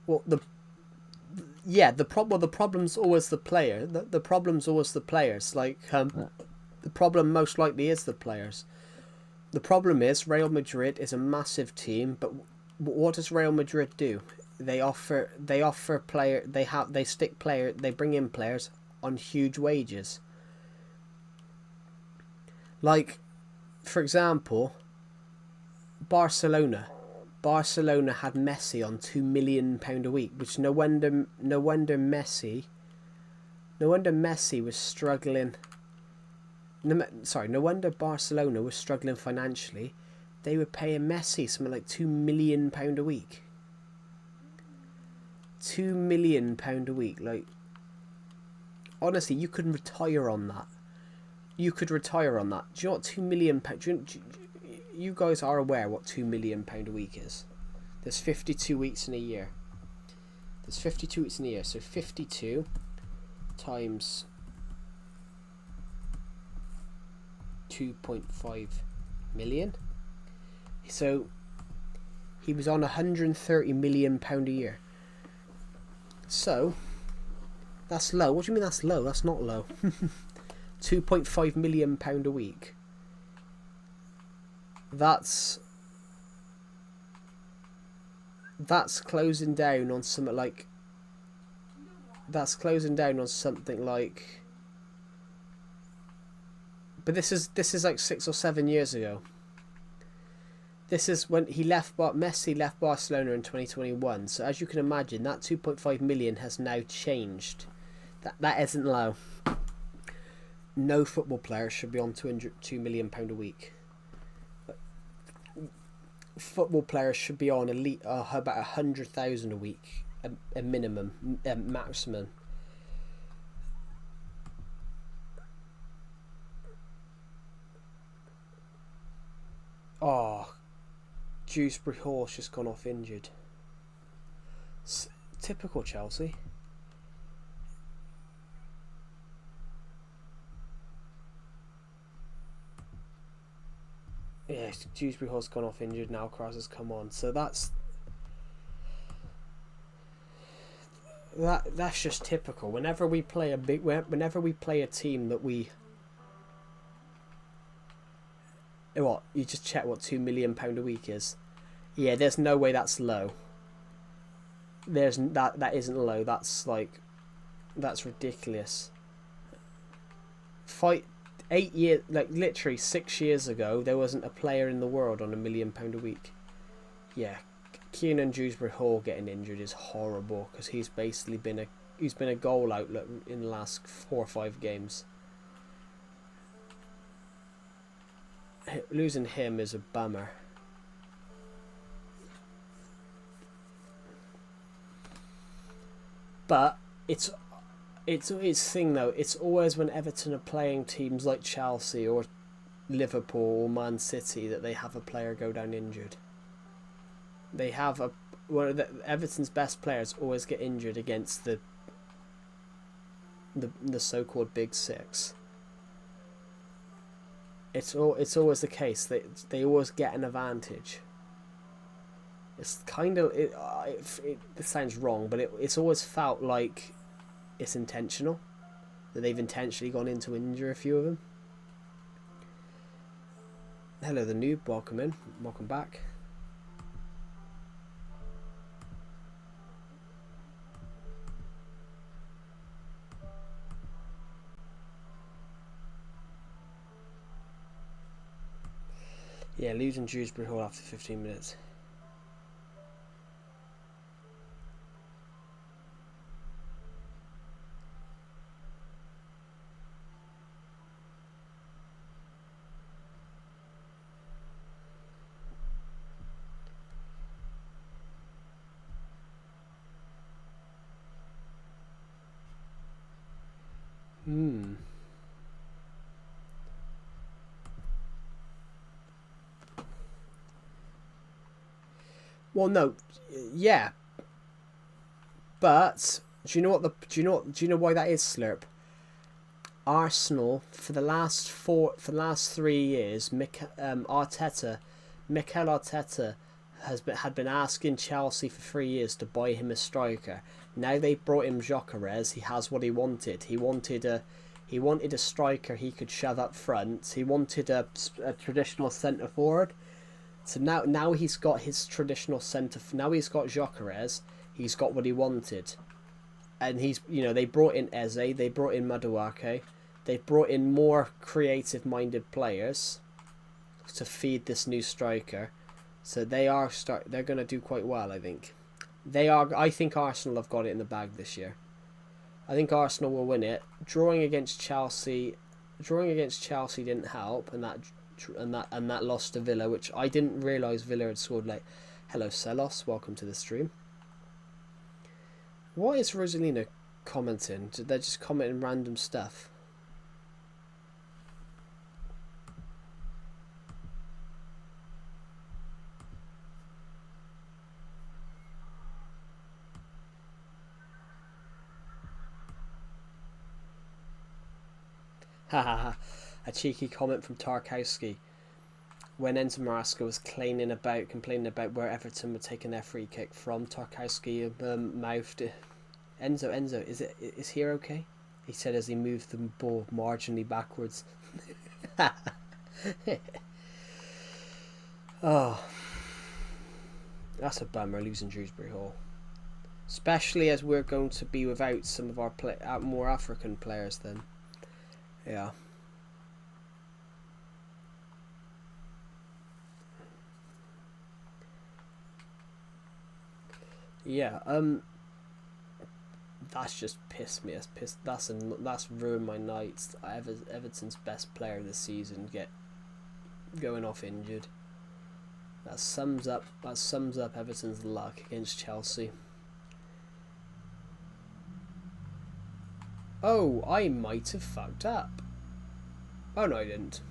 Well, the problem's always the player. The problem's always the players. Like the problem most likely is the players. The problem is Real Madrid is a massive team, but what does Real Madrid do? They bring in players on huge wages. Like, for example, Barcelona had Messi on £2 million a week, which no wonder Messi was struggling. No wonder Barcelona was struggling financially. They were paying Messi something like £2 million a week. £2 million a week. Like, honestly, you could retire on that. Do you know what £2 million? You guys are aware what £2 million a week is. There's 52 weeks in a year. So 52 times 2.5 million. So he was on £130 million a year. So that's low. What do you mean that's low? That's not low. £2.5 million a week. That's closing down on something like. But this is like 6 or 7 years ago. This is when Messi left Barcelona in 2021. So as you can imagine, that 2.5 million has now changed. That isn't low. No football player should be on £2 million a week. Football players should be on about 100,000 a week, a minimum, a maximum. Oh, Dewsbury Hall's just gone off injured. Typical Chelsea. Yeah, Dewsbury Hall's gone off injured now. Cross has come on, so that's just typical. Whenever we play a team that we, what, you just check what £2 million a week is. Yeah, there's no way that's low. That isn't low. That's ridiculous. 8 years, like literally 6 years ago, there wasn't a player in the world on £1 million a week. Yeah, Kiernan Dewsbury Hall getting injured is horrible because he's basically been a goal outlet in the last 4 or 5 games. Losing him is a bummer. But it's thing though. It's always when Everton are playing teams like Chelsea or Liverpool or Man City that they have a player go down injured. They have one of Everton's best players always get injured against the so-called Big Six. It's always the case. They always get an advantage. It's kind of it sounds wrong, but it's always felt like it's intentional, that they've intentionally gone in to injure a few of them. Hello, the noob. Welcome in. Welcome back. Yeah, losing Dewsbury Hall after 15 minutes. Well, no, yeah, but do you know why that is, Slurp? Arsenal for the last 3 years, Mikel Arteta had been asking Chelsea for 3 years to buy him a striker. Now they brought him Gyökeres. He has what he wanted. He wanted a striker he could shove up front. He wanted a traditional centre forward. So now he's got his traditional centre. Now he's got Gyökeres. He's got what he wanted. And they brought in Eze, they brought in Maduake, they brought in more creative-minded players to feed this new striker. So they're going to do quite well, I think. I think Arsenal have got it in the bag this year. I think Arsenal will win it. Drawing against Chelsea didn't help, and that loss to Villa, which I didn't realise Villa had scored late. Hello, Celos, welcome to the stream. Why is Rosalina commenting? They're just commenting random stuff. Haha, a cheeky comment from Tarkowski. When Enzo Maresca was complaining about where Everton were taking their free kick from, Tarkowski mouthed, Enzo, is he okay? He said as he moved the ball marginally backwards. Oh, that's a bummer, losing Shrewsbury Hall. Especially as we're going to be without some of our more African players then. Yeah. Yeah, that's just pissed me. That's ruined my night. Everton's best player this season going off injured. That sums up Everton's luck against Chelsea. Oh, I might have fucked up. Oh no, I didn't.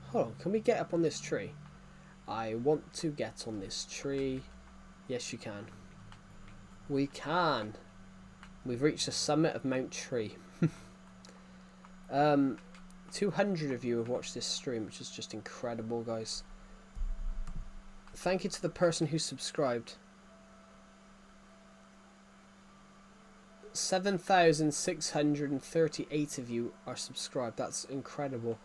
Hold on, can we get up on this tree? I want to get on this tree. Yes, you can. We can. We've reached the summit of Mount Tree. 200 of you have watched this stream, which is just incredible, guys. Thank you to the person who subscribed. 7,638 of you are subscribed. That's incredible.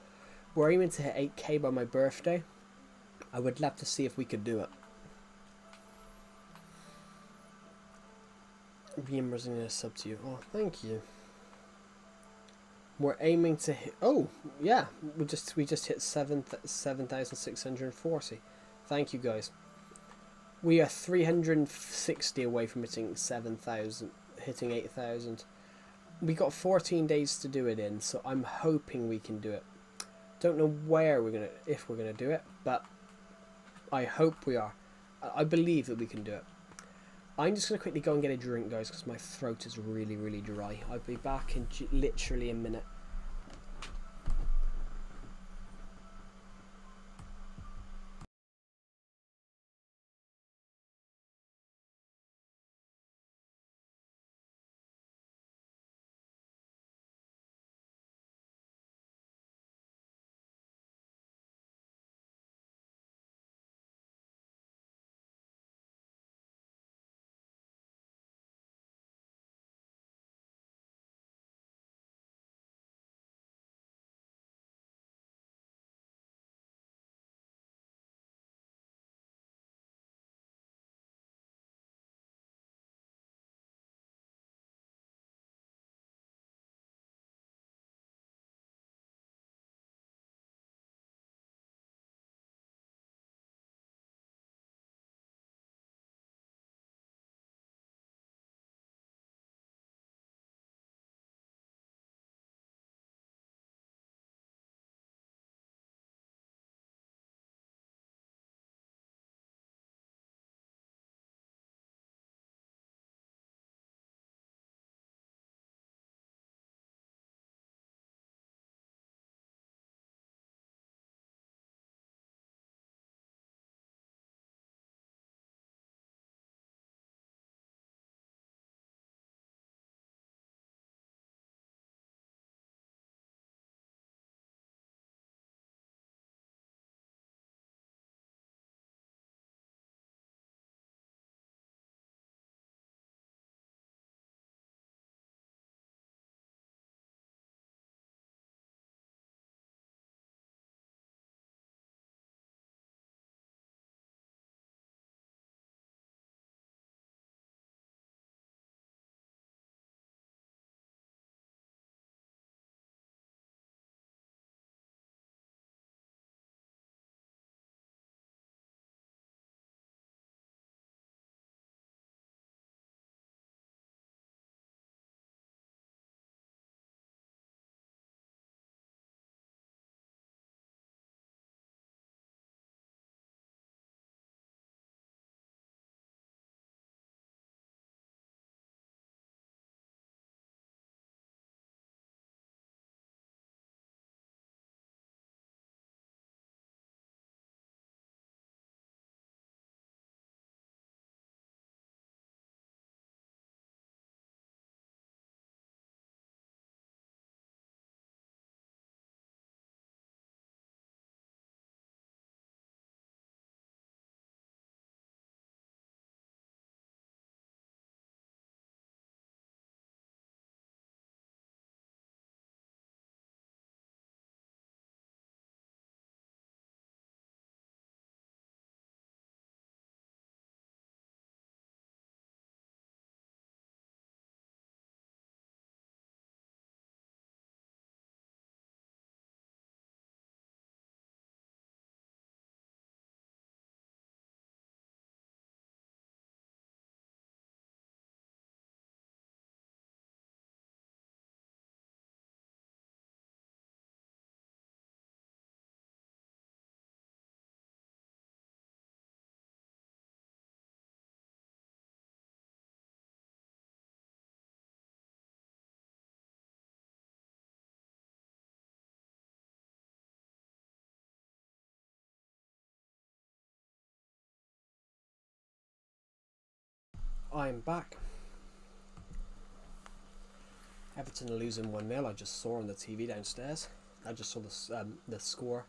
We're aiming to hit 8k by my birthday. I would love to see if we could do it. Reamers in a sub to you. Oh, thank you. We're aiming to hit. Oh, yeah. We just hit 7,640. Thank you, guys. We are 360 away from hitting 7,000, hitting 8,000. We got 14 days to do it in, so I'm hoping we can do it. Don't know if we're gonna do it, but I hope we are. I believe that we can do it. I'm just going to quickly go and get a drink, guys, because my throat is really, really dry. I'll be back in literally a minute. I'm back. Everton are losing 1-0. I just saw on the TV downstairs. I just saw the score.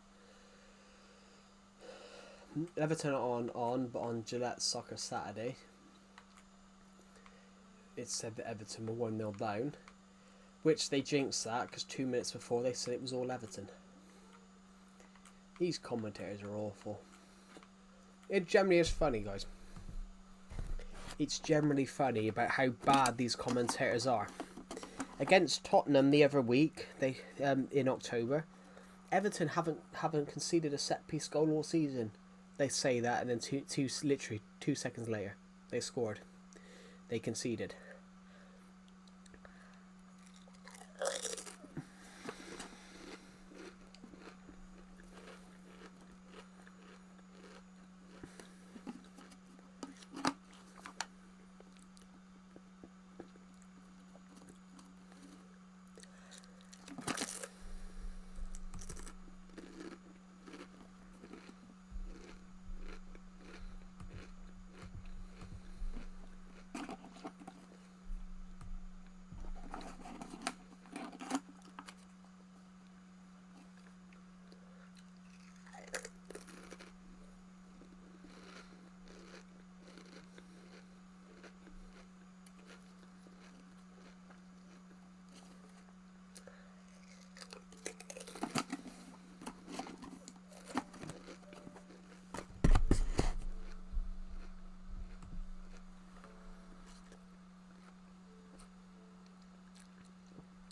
Everton are but on Gillette Soccer Saturday, it said that Everton were 1-0 down, which they jinxed that because 2 minutes before they said it was all Everton. These commentators are awful. It generally is funny, guys. It's generally funny about how bad these commentators are. Against Tottenham the other week, they in October, Everton haven't conceded a set piece goal all season. They say that, and then literally 2 seconds later, they scored. They conceded.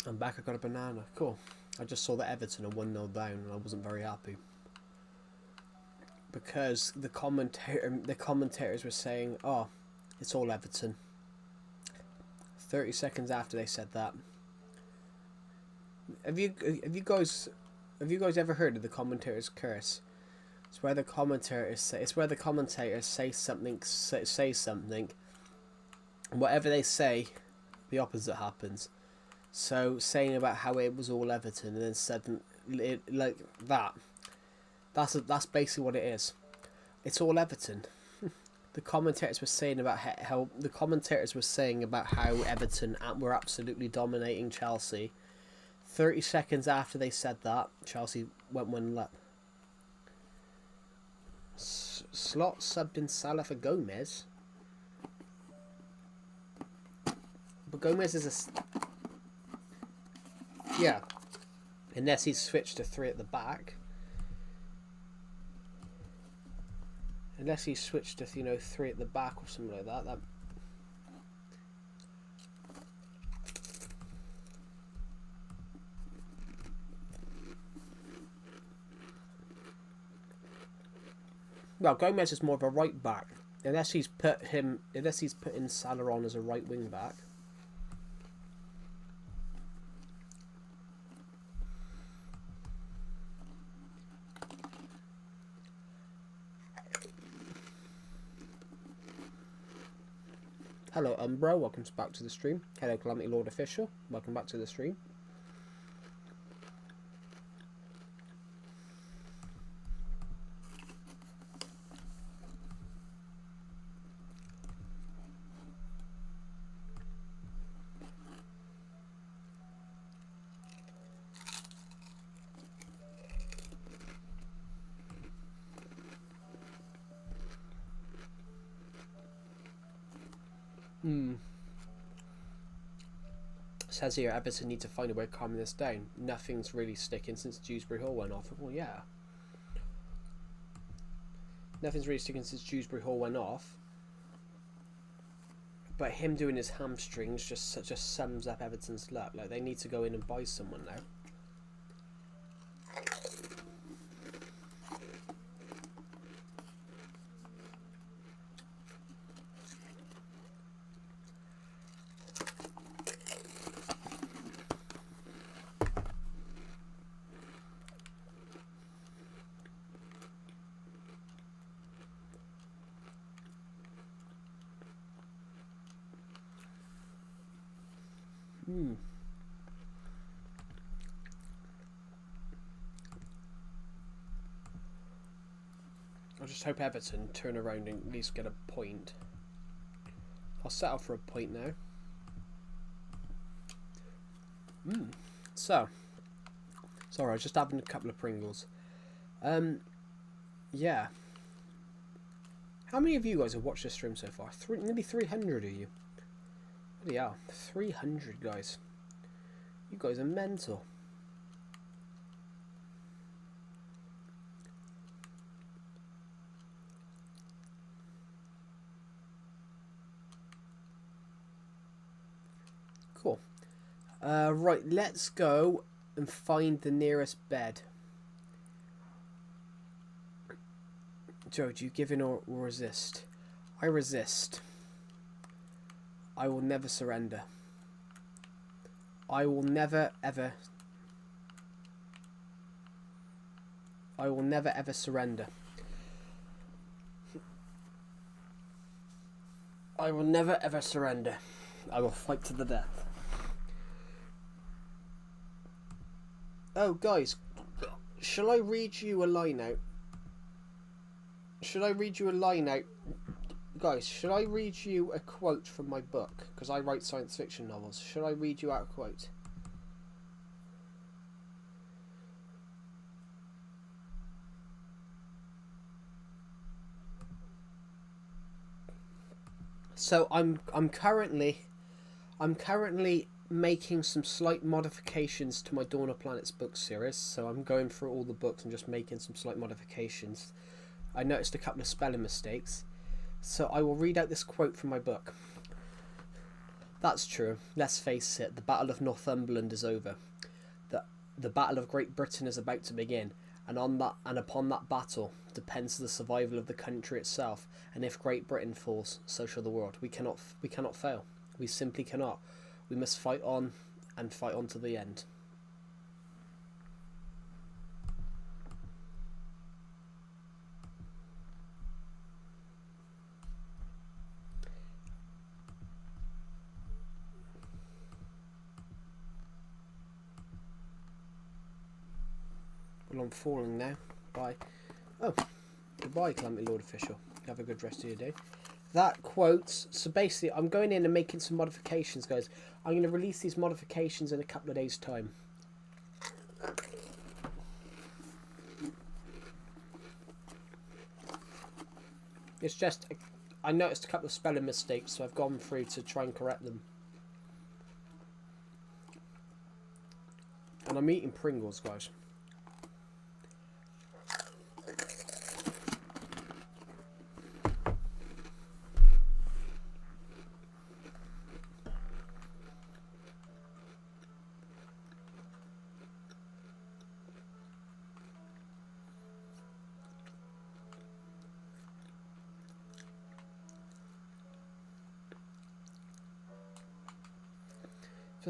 I'm back, I got a banana. Cool. I just saw that Everton are 1-0 down and I wasn't very happy. Because the commentators were saying, oh, it's all Everton. 30 seconds after they said that. Have you guys ever heard of the commentator's curse? It's where the commentators say something, and whatever they say, the opposite happens. So saying about how it was all Everton and then said it like that. That's basically what it is. It's all Everton. The commentators were saying about how Everton were absolutely dominating Chelsea. 30 seconds after they said that, Chelsea went 1-0 up. Slot subbed in Salah for Gomez. But Gomez is a... Yeah. Unless he's switched to 3 at the back. Unless he's switched to, 3 at the back or something like that. Well, Gomez is more of a right back. Unless he's putting Salah on as a right wing back. Hello Umbro, welcome back to the stream. Hello Calamity Lord Official, welcome back to the stream. Says here, Everton need to find a way of calming this down. Nothing's really sticking since Dewsbury Hall went off. Well, yeah. Nothing's really sticking since Dewsbury Hall went off. But him doing his hamstrings just sums up Everton's luck. Like, they need to go in and buy someone now. I just hope Everton turn around and at least get a point. settle for a point now. So, sorry, I was just having a couple of Pringles. Yeah. How many of you guys have watched this stream so far? Nearly 300 of you. Bloody hell, 300 guys. You guys are mental. Cool. Right, let's go and find the nearest bed. Joe, do you give in or resist? I resist. I will never surrender. I will never ever surrender. I will never ever surrender. I will fight to the death. Oh, guys, shall I read you a line out? Should I read you a line out? Guys, should I read you a quote from my book? Because I write science fiction novels. Should I read you out a quote? So I'm currently making some slight modifications to my Dawn of Planets book series. So I'm going through all the books and just making some slight modifications. I noticed a couple of spelling mistakes. So I will read out this quote from my book. That's true. Let's face it, the Battle of Northumberland is over. The Battle of Great Britain is about to begin, and upon that battle depends the survival of the country itself. And if Great Britain falls, so shall the world. We cannot fail. We simply cannot. We must fight on, and fight on to the end. Well, I'm falling now. Bye. Oh, goodbye, Calamity Lord Official. Have a good rest of your day. That quote, so basically I'm going in and making some modifications, guys. I'm going to release these modifications in a couple of days' time. It's just, I noticed a couple of spelling mistakes, so I've gone through to try and correct them. And I'm eating Pringles, guys.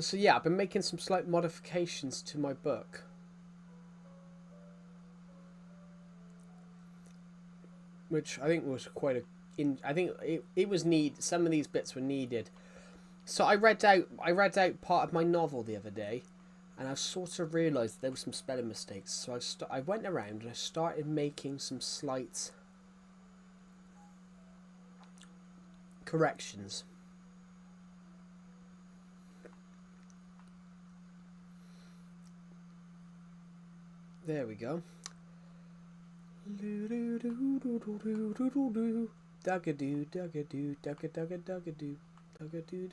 So yeah, I've been making some slight modifications to my book. Which I think was quite a... I think it was some of these bits were needed. So I read out part of my novel the other day, and I sort of realised there were some spelling mistakes. So I went around and I started making some slight corrections. There we go. Duggadoo, duggadoo, duggadoo, duggadoo, duggadoo, duggadoo, duggadoo,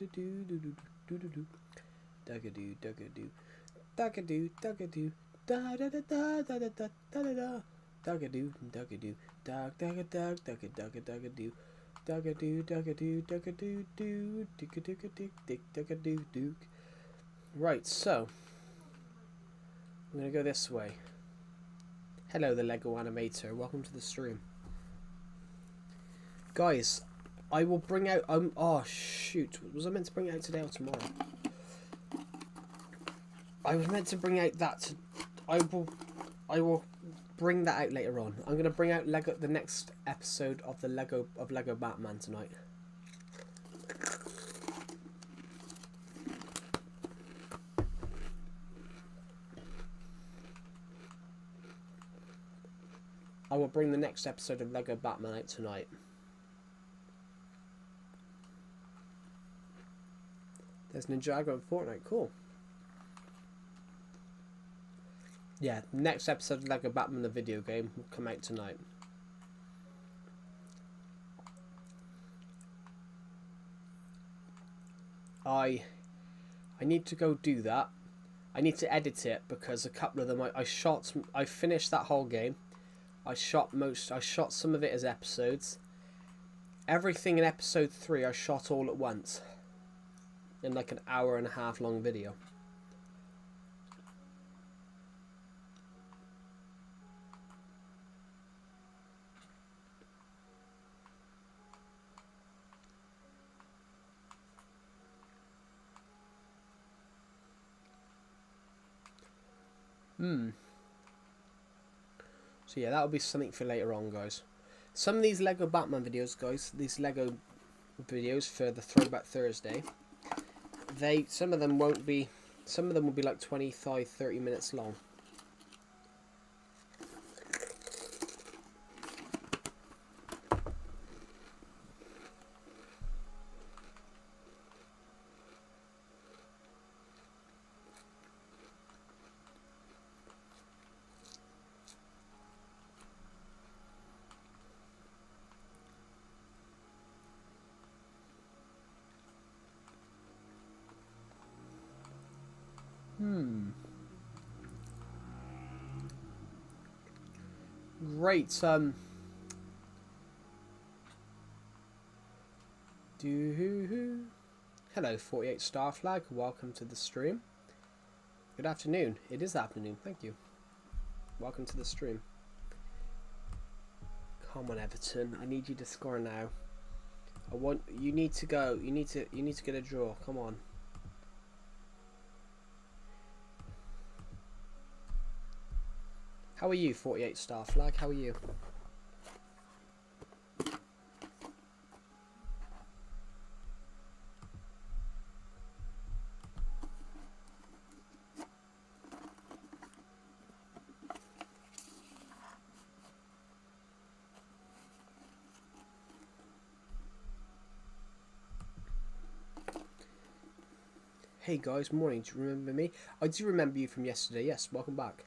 duggadoo, duggadoo, duggadoo, da da da da da da da da da, duggadoo, duggadoo, dug dug dug dug dug duggadoo, duggadoo, duggadoo, duggadoo, doo, duggadoo, dick duggadoo, doo. Right, so I'm gonna go this way. Hello, the Lego Animator. Welcome to the stream. Guys, I will bring out... oh, shoot. Was I meant to bring it out today or tomorrow? I was meant to bring out that... I will bring that out later on. I'm going to bring out the next episode of Lego Batman tonight. I will bring the next episode of Lego Batman out tonight. There's Ninjago in Fortnite. Cool. Yeah, next episode of Lego Batman the video game will come out tonight. I need to go do that. I need to edit it because a couple of them I finished that whole game. I shot some of it as episodes. Everything in episode 3 I shot all at once. In like an hour and a half long video. So yeah, that'll be something for later on, guys. Some of these Lego Batman videos, guys, these Lego videos for the Throwback Thursday, some of them will be like 25-30 minutes long. Great. Hello, 48 Star Flag. Welcome to the stream. Good afternoon. It is afternoon. Thank you. Welcome to the stream. Come on, Everton. I need you to score now. You need to go. You need to get a draw. Come on. How are you, 48 Star Flag? How are you? Hey guys, morning. Do you remember me? I do remember you from yesterday. Yes, welcome back.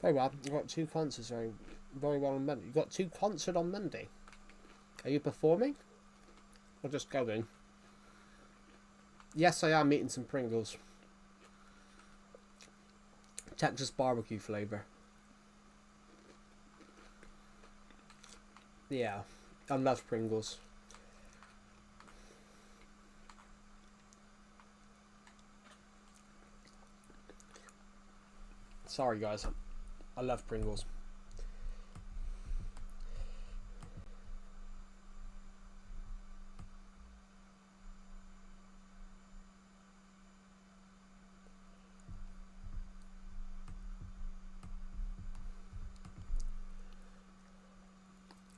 Very well. You've got 2 concerts very well on Monday. You've got 2 concerts on Monday. Are you performing? Or just going? Yes, I am eating some Pringles. Texas barbecue flavour. Yeah, I love Pringles. Sorry guys, I love Pringles.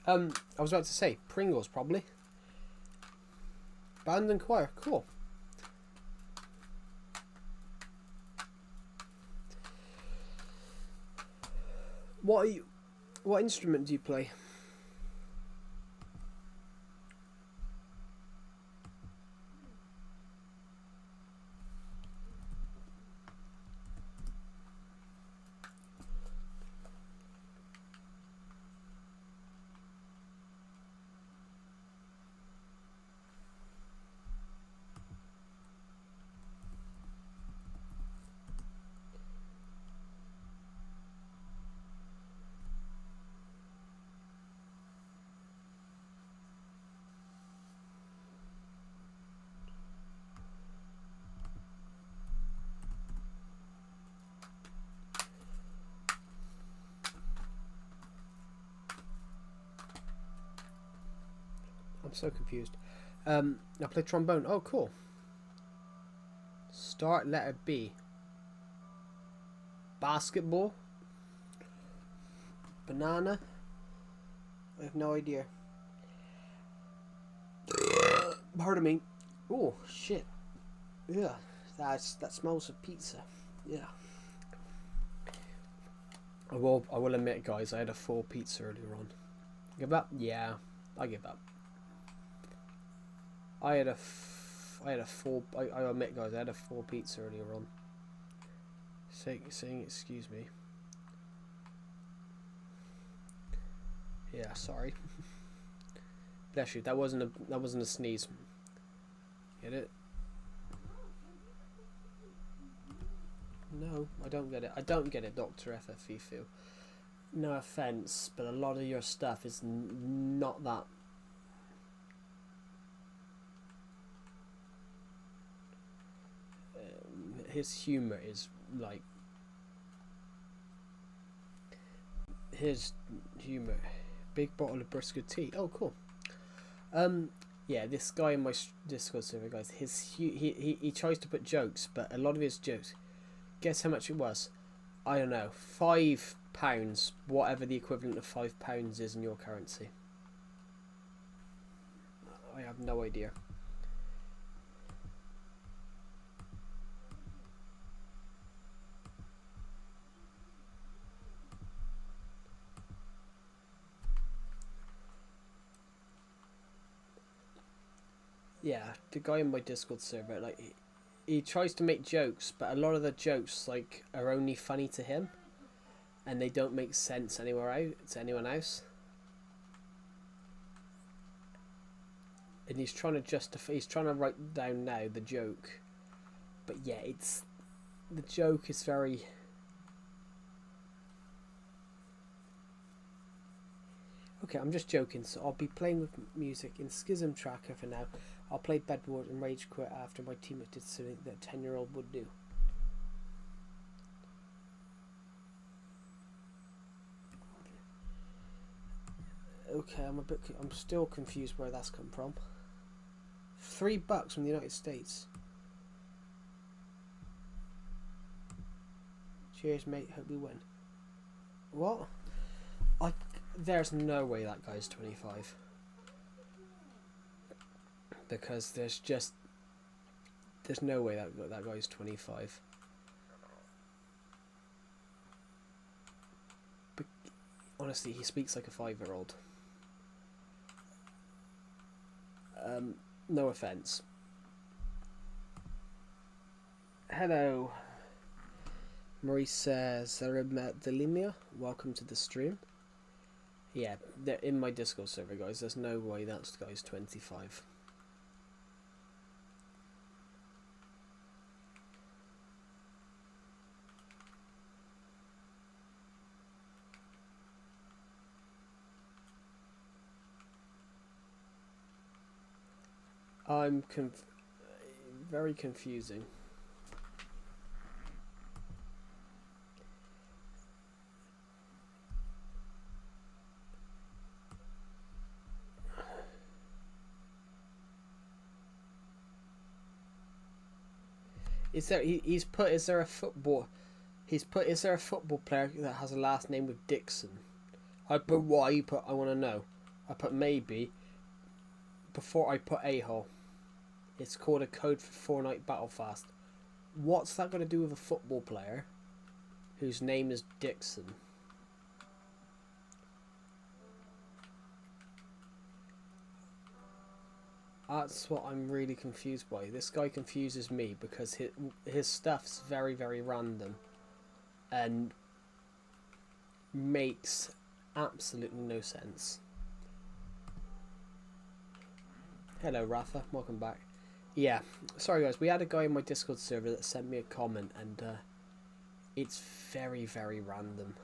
I was about to say Pringles probably. Band and choir, cool. What instrument do you play? I'm so confused. I play trombone. Oh, cool. Start letter B. Basketball. Banana. I have no idea. Pardon me. Oh shit. Yeah, that smells of pizza. Yeah. I will admit, guys, I had a full pizza earlier on. Give up? Yeah, I give up. I admit, guys, I had a full pizza earlier on. Saying excuse me. Yeah, sorry. Bless you. That wasn't a sneeze. Get it? No, I don't get it. I don't get it, Dr. FFEFU. No offense, but a lot of your stuff is not that. His humor is like. His humor. Big bottle of brisket tea. Oh, cool. Yeah, this guy in my Discord server, guys. He tries to put jokes, but a lot of his jokes. Guess how much it was? I don't know. £5, whatever the equivalent of £5 is in your currency. I have no idea. Yeah, the guy in my Discord server, like, he tries to make jokes, but a lot of the jokes, like, are only funny to him, and they don't make sense anywhere out to anyone else. And he's trying to justify. He's trying to write down now the joke, but yeah, the joke is very. Okay, I'm just joking. So I'll be playing with music in Schism Tracker for now. I'll play Bedwars and Rage Quit after my teammate did something that a 10-year-old would do. Okay, I'm still confused where that's come from. $3 from the United States. Cheers, mate. Hope we win. What? There's no way that guy's 25. Because there's no way that guy's 25. But honestly, he speaks like a 5-year-old. No offense. Hello, Marisa Zaramedelimia. Welcome to the stream. Yeah, they're in my Discord server, guys. There's no way that guy's 25. I'm very confusing. Is there a football player that has a last name with Dixon? I put what you put. I want to know. I put maybe before I put a-hole. It's called a code for Fortnite Battle Fast. What's that got to do with a football player whose name is Dixon? That's what I'm really confused by. This guy confuses me because his stuff's very, very random and makes absolutely no sense. Hello, Rafa. Welcome back. Yeah, sorry guys. We had a guy in my Discord server that sent me a comment and it's very, very random.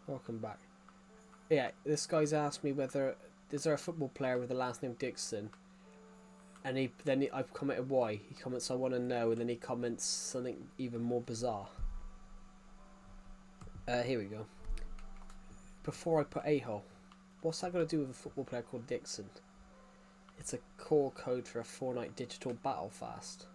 Welcome back. Yeah, this guy's asked me whether is there a football player with the last name Dixon, and I've commented why. He comments I want to know, and then he comments something even more bizarre. Here we go. before I put a-hole. What's that got to do with a football player called Dixon? It's a core code for a Fortnite digital battle fast.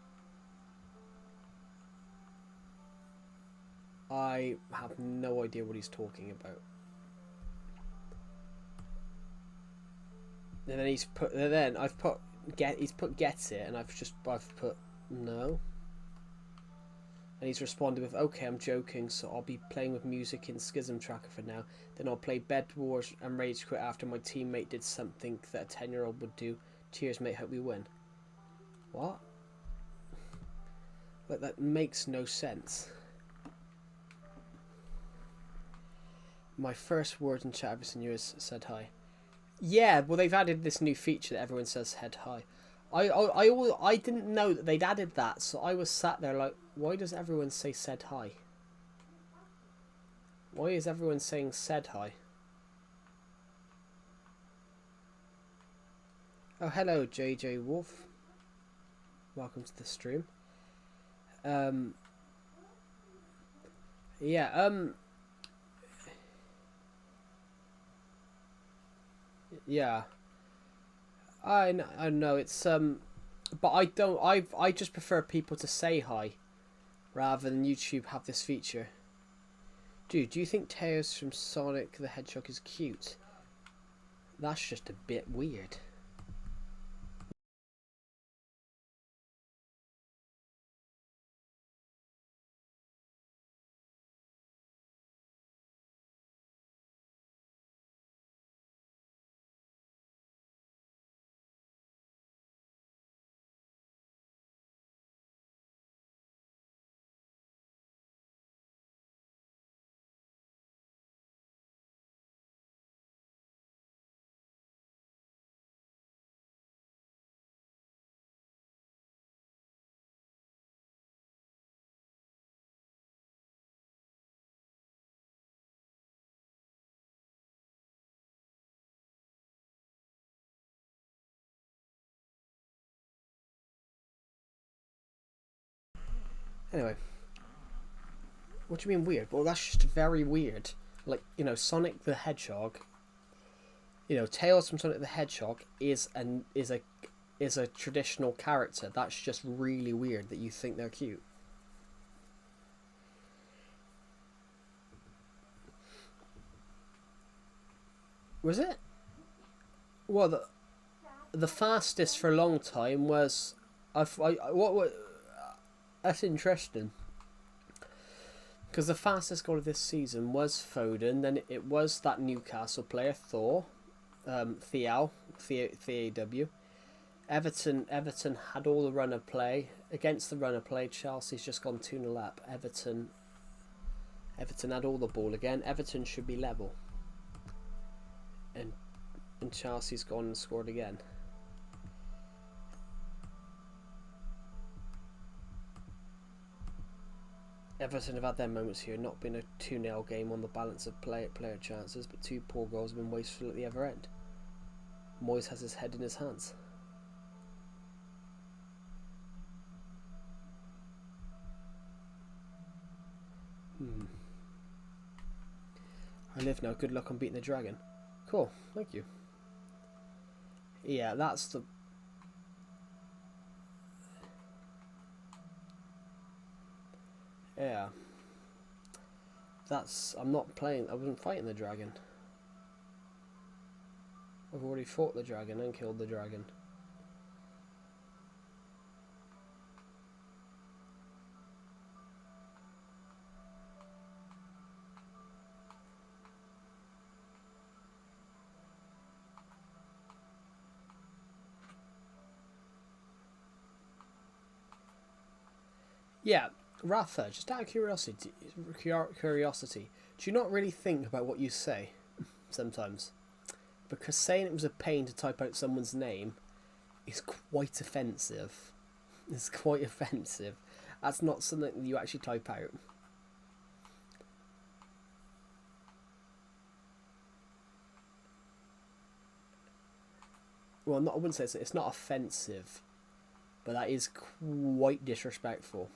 I have no idea what he's talking about. And then he's put. And then I've put get. He's put gets it, and I've put no. And he's responded with, "Okay, I'm joking. So I'll be playing with music in Schism Tracker for now. Then I'll play Bed Wars and Rage Quit after my teammate did something that a 10-year-old would do. Cheers, mate. Hope we win." What? Like, that makes no sense. My first word in chat ever since you said hi. Yeah, well, they've added this new feature that everyone says head hi. I didn't know that they'd added that, so I was sat there like, why does everyone say said hi? Why is everyone saying said hi? Oh, hello, JJ Wolf. Welcome to the stream. Yeah, yeah. I know it's but I just prefer people to say hi rather than YouTube have this feature. Dude, do you think Tails from Sonic the Hedgehog is cute? That's just a bit weird. Anyway, what do you mean weird? Well, that's just very weird. Like, you know, Sonic the Hedgehog. You know, Tails from Sonic the Hedgehog is a traditional character. That's just really weird that you think they're cute. Was it? Well, the fastest for a long time was what that's interesting. Because the fastest goal of this season was Foden, then it was that Newcastle player, Thor, Thiaw. Everton had all the run of play. Against the run of play, Chelsea's just gone 2-0 up. Everton had all the ball again. Everton should be level. And Chelsea's gone and scored again. Everton have had their moments here, not been a 2-0 game on the balance of player chances, but two poor goals have been wasteful at the other end. Moyes has his head in his hands. I live now. Good luck on beating the dragon. Cool, thank you. Yeah, that's the... Yeah. That's... I'm not playing... I wasn't fighting the dragon. I've already fought the dragon and killed the dragon. Yeah, Rafa, just out of curiosity, do you not really think about what you say sometimes? Because saying it was a pain to type out someone's name is quite offensive. It's quite offensive. That's not something that you actually type out. Well, I wouldn't say it's not offensive, but that is quite disrespectful.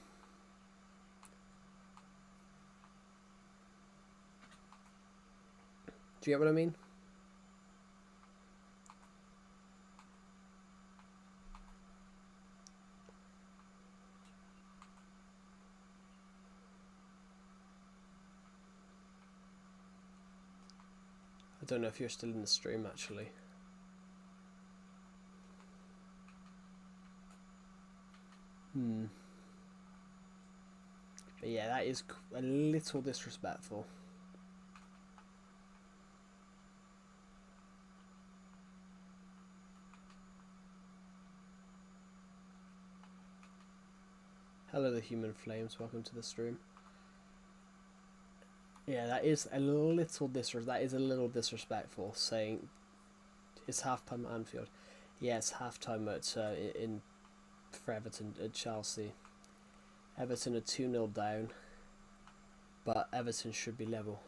Do you get what I mean? I don't know if you're still in the stream actually. But yeah, that is a little disrespectful. Hello, the human flames. Welcome to the stream. Yeah, that is a little disrespectful. Saying it's halftime at Anfield. Yeah, it's halftime at for Everton at Chelsea. Everton are 2-0 down, but Everton should be level.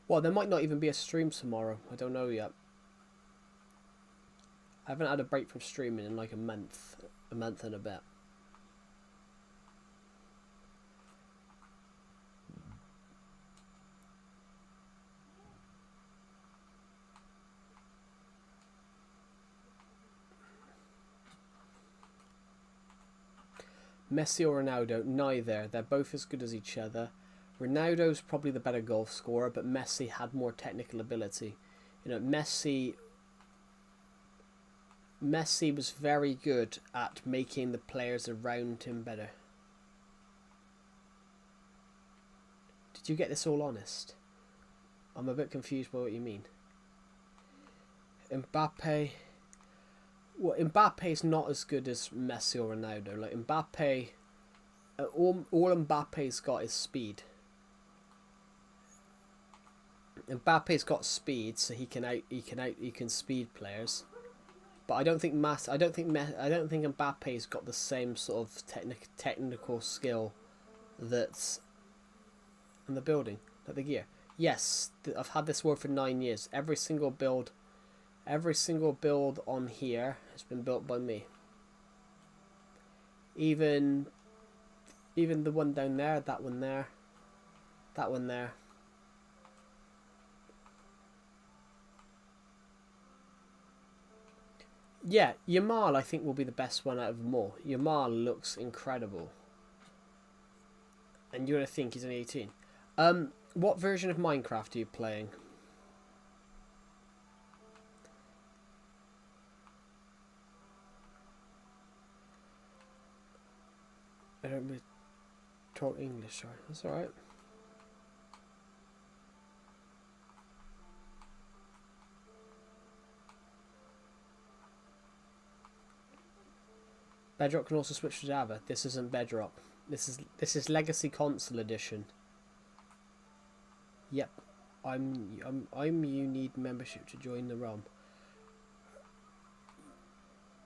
Well, there might not even be a stream tomorrow. I don't know yet. I haven't had a break from streaming in like a month and a bit. Messi or Ronaldo? Neither. They're both as good as each other. Ronaldo's probably the better goal scorer, but Messi had more technical ability. You know, Messi was very good at making the players around him better. Did you get this all honest? I'm a bit confused by what you mean. Mbappe... Well, Mbappe's not as good as Messi or Ronaldo. Like Mbappe, all Mbappe's got is speed. Mbappe's got speed, so he can speed players. But I don't think Mbappe's got the same sort of technical skill that's in the building, like the gear. Yes, I've had this word for 9 years. Every single build on here has been built by me. Even the one down there, that one there, that one there. Yeah, Yamal I think will be the best one out of them all. Yamal looks incredible. And you're going to think he's only 18. What version of Minecraft are you playing? I don't really talk English, sorry. That's alright. Bedrock can also switch to Java. This isn't Bedrock. This is Legacy Console Edition. Yep. You need membership to join the realm.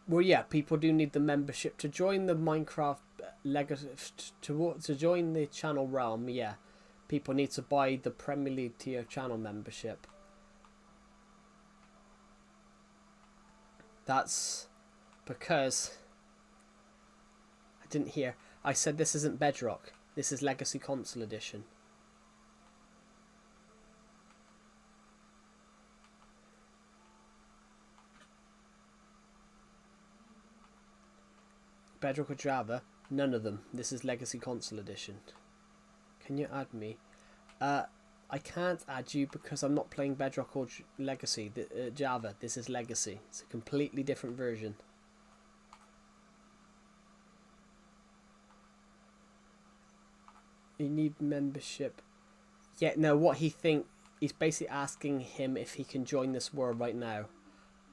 Well, yeah, people do need the membership to join the Minecraft Legacy to join the channel realm. Yeah, people need to buy the Premier League tier channel membership. That's because I didn't hear. I said this isn't Bedrock. This is Legacy Console Edition. Bedrock or Java? None of them. This is Legacy Console Edition. Can you add me? I can't add you because I'm not playing Bedrock or Legacy. Java. This is Legacy. It's a completely different version. You need membership. Yeah, no, what he think... He's basically asking him if he can join this world right now.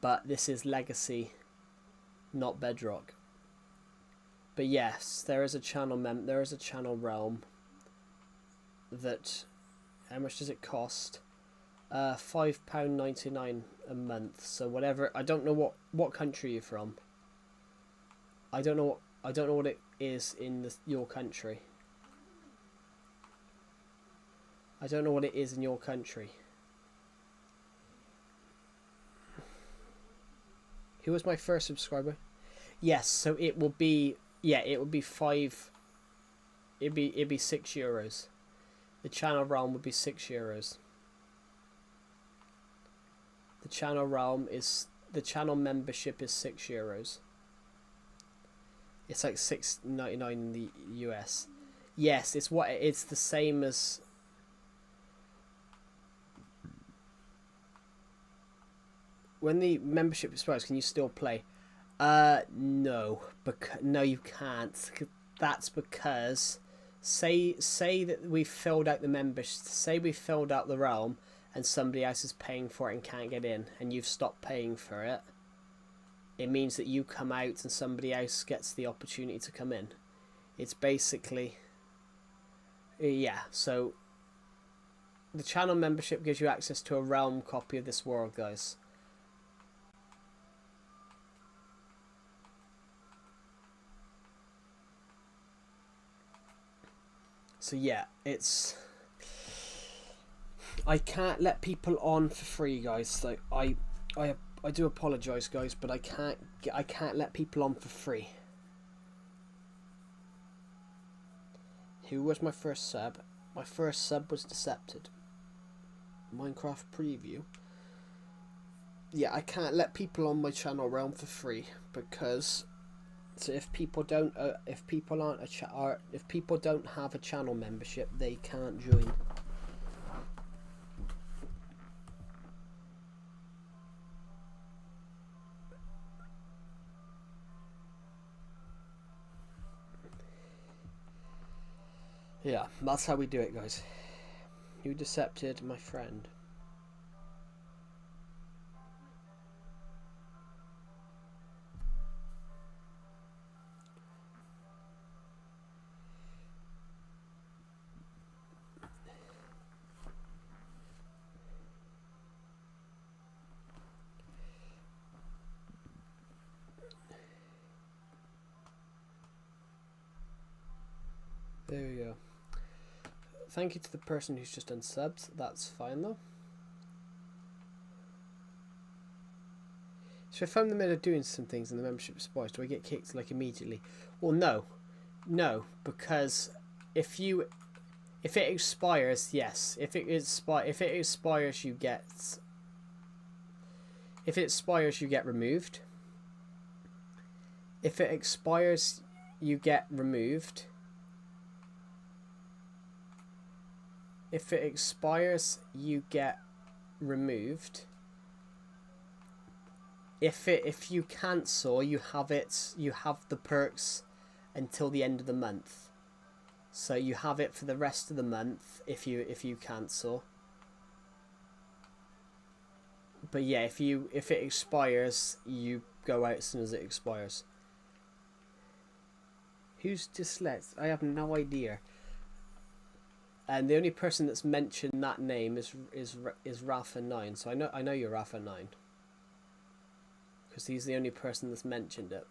But this is Legacy, not Bedrock. But yes, there is a channel realm that... How much does it cost? £5.99 a month. So whatever. I don't know what country you're from. I don't know what it is in your country. I don't know what it is in your country. Who was my first subscriber? Yes, so it will be... Yeah, it would be it'd be €6. The channel realm would be €6. The channel realm is the channel membership is €6. It's like $6.99 in the US. Yes, it's the same as. When the membership expires, can you still play? No, no, you can't. That's because say that we filled out the membership. Say we filled out the realm, and somebody else is paying for it and can't get in, and you've stopped paying for it. It means that you come out and somebody else gets the opportunity to come in. It's basically, yeah. So the channel membership gives you access to a realm copy of this world, guys. So yeah, it's. I can't let people on for free, guys. Like I do apologize, guys, but I can't let people on for free. Who was my first sub? My first sub was Decepted. Minecraft preview. Yeah, I can't let people on my channel realm for free because. So if people don't if people don't have a channel membership, they can't join. Yeah, that's how we do it, guys. You decepted my friend. There we go. Thank you to the person who's just unsubbed. That's fine though. So if I'm in the middle of doing some things and the membership expires, do I get kicked like immediately? Well, no, because if it expires, yes. If it expires, you get. If it expires, you get removed. If it expires, you get removed. If it expires, you get removed. If you cancel, you have the perks until the end of the month. So you have it for the rest of the month if you cancel. But yeah, if it expires, you go out as soon as it expires. Who's dyslexic? I have no idea. And the only person that's mentioned that name is Rafa9. So I know you're Rafa9. Because he's the only person that's mentioned it.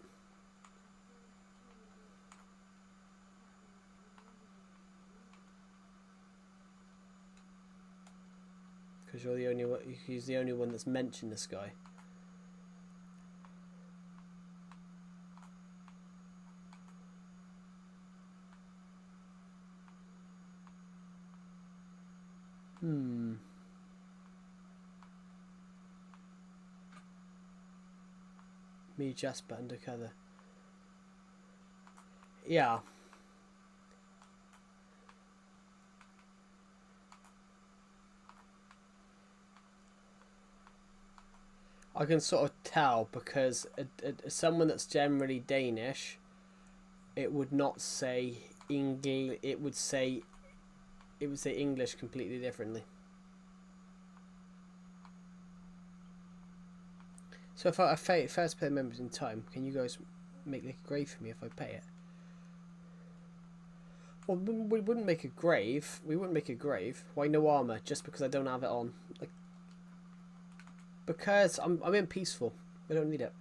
Because you're the only one. He's the only one that's mentioned this guy. Me, Jasper, undercover. Yeah. I can sort of tell because someone that's generally Danish, it would not say English. It would say English completely differently. So if I first pay members in time, can you guys make like a grave for me if I pay it? Well, we wouldn't make a grave. We wouldn't make a grave. Why no armor? Just because I don't have it on. Like, because I'm in peaceful. I don't need it.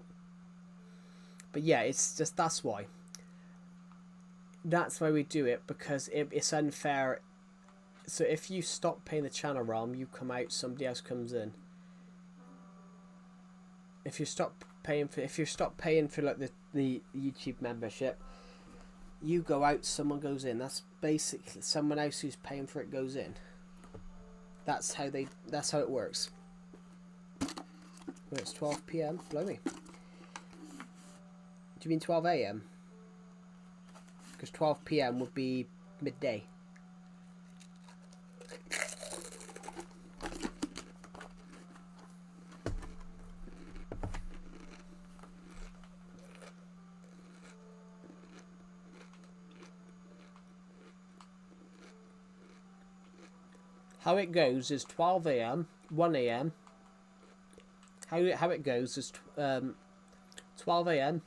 But yeah, it's just that's why. That's why we do it, because it's unfair. So if you stop paying the channel realm, you come out, somebody else comes in. If you stop paying for like the YouTube membership, you go out, someone goes in. That's basically someone else who's paying for it goes in. That's how it works. Well, it's 12 PM. Blimey. Do you mean 12 AM? Because 12 PM would be midday. How it goes is 12 AM, 1 AM. How it goes is 12 AM,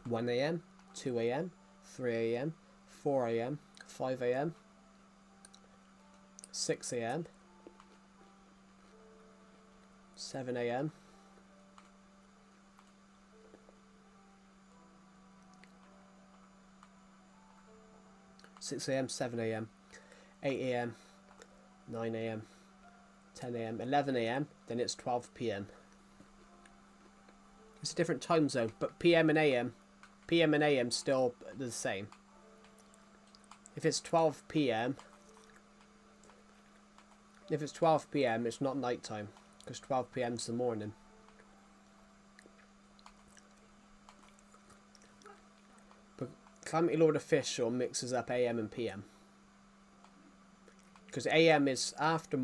1 AM, 2 AM, 3 AM, 4 AM, 5 AM, 6 AM, 7 AM, 6 AM, 7 AM, 8 AM, 9 AM, 10 AM, 11 AM, then it's 12 PM. It's a different time zone, but PM and AM still the same. If it's 12 PM, it's not night time, because 12 PM is the morning. But Calamity Lord Official mixes up AM and PM. Because AM is after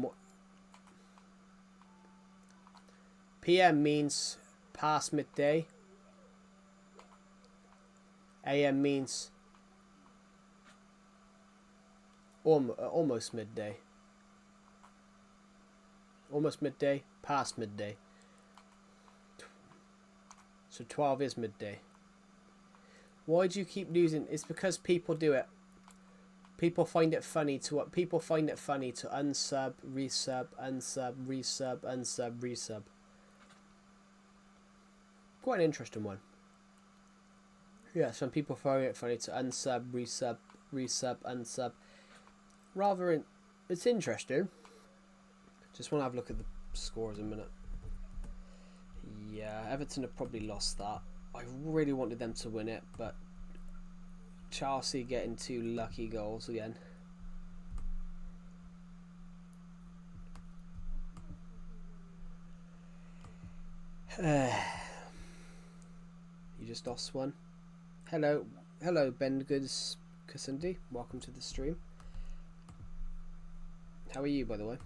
PM means past midday. AM means almost midday. Almost midday, past midday. So 12 is midday. Why do you keep losing? It's because people do it. People find it funny to unsub, resub, unsub, resub, unsub, resub. Quite an interesting one. Yeah, some people find it funny to unsub, resub, resub, unsub. It's interesting. Just want to have a look at the scores a minute. Yeah, Everton have probably lost that. I really wanted them to win it, but Chelsea getting 2 lucky goals again. You just lost one. Hello, Ben Goods Cassindi. Welcome to the stream. How are you, by the way?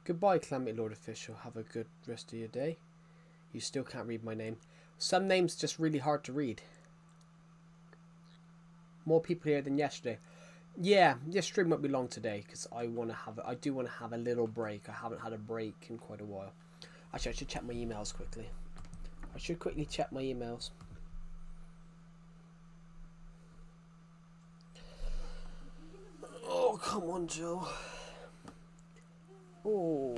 Goodbye, Calamity Lord Official. Have a good rest of your day. You still can't read my name. Some names just really hard to read. More people here than yesterday. Yeah, this stream won't be long today because I do want to have a little break. I haven't had a break in quite a while. Actually, I should check my emails quickly. I should quickly check my emails. Oh, come on, Joe. Oh,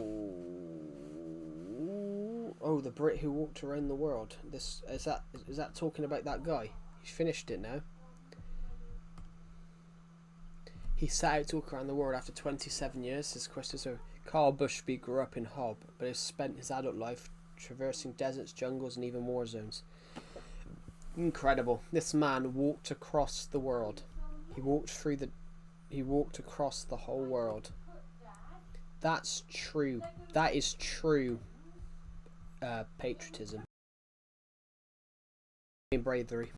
the Brit who walked around the world. Is that talking about that guy? He's finished it now. He set out to walk around the world after 27 years. His quest is over. Carl Bushby grew up in Hob, but has spent his adult life traversing deserts, jungles, and even war zones. Incredible. This man walked across the world. He walked across the whole world. That's true. That is true patriotism and bravery.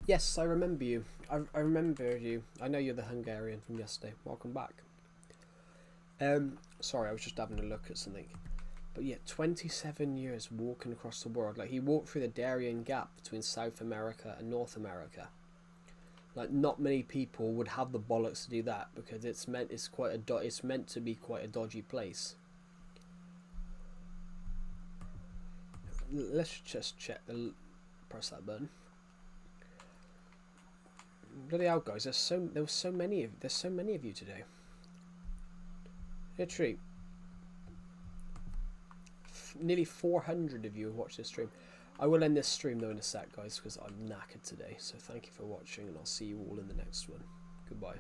Yes, I remember you. I remember you. I know you're the Hungarian from yesterday. Welcome back. Sorry, I was just having a look at something. But yeah, 27 years walking across the world. Like, he walked through the Darien Gap between South America and North America. Like, not many people would have the bollocks to do that, because it's meant to be quite a dodgy place. Let's just check press that button. Bloody hell, guys! There's so many of you today. Literally, nearly 400 of you have watched this stream. I will end this stream though in a sec, guys, because I'm knackered today. So thank you for watching, and I'll see you all in the next one. Goodbye.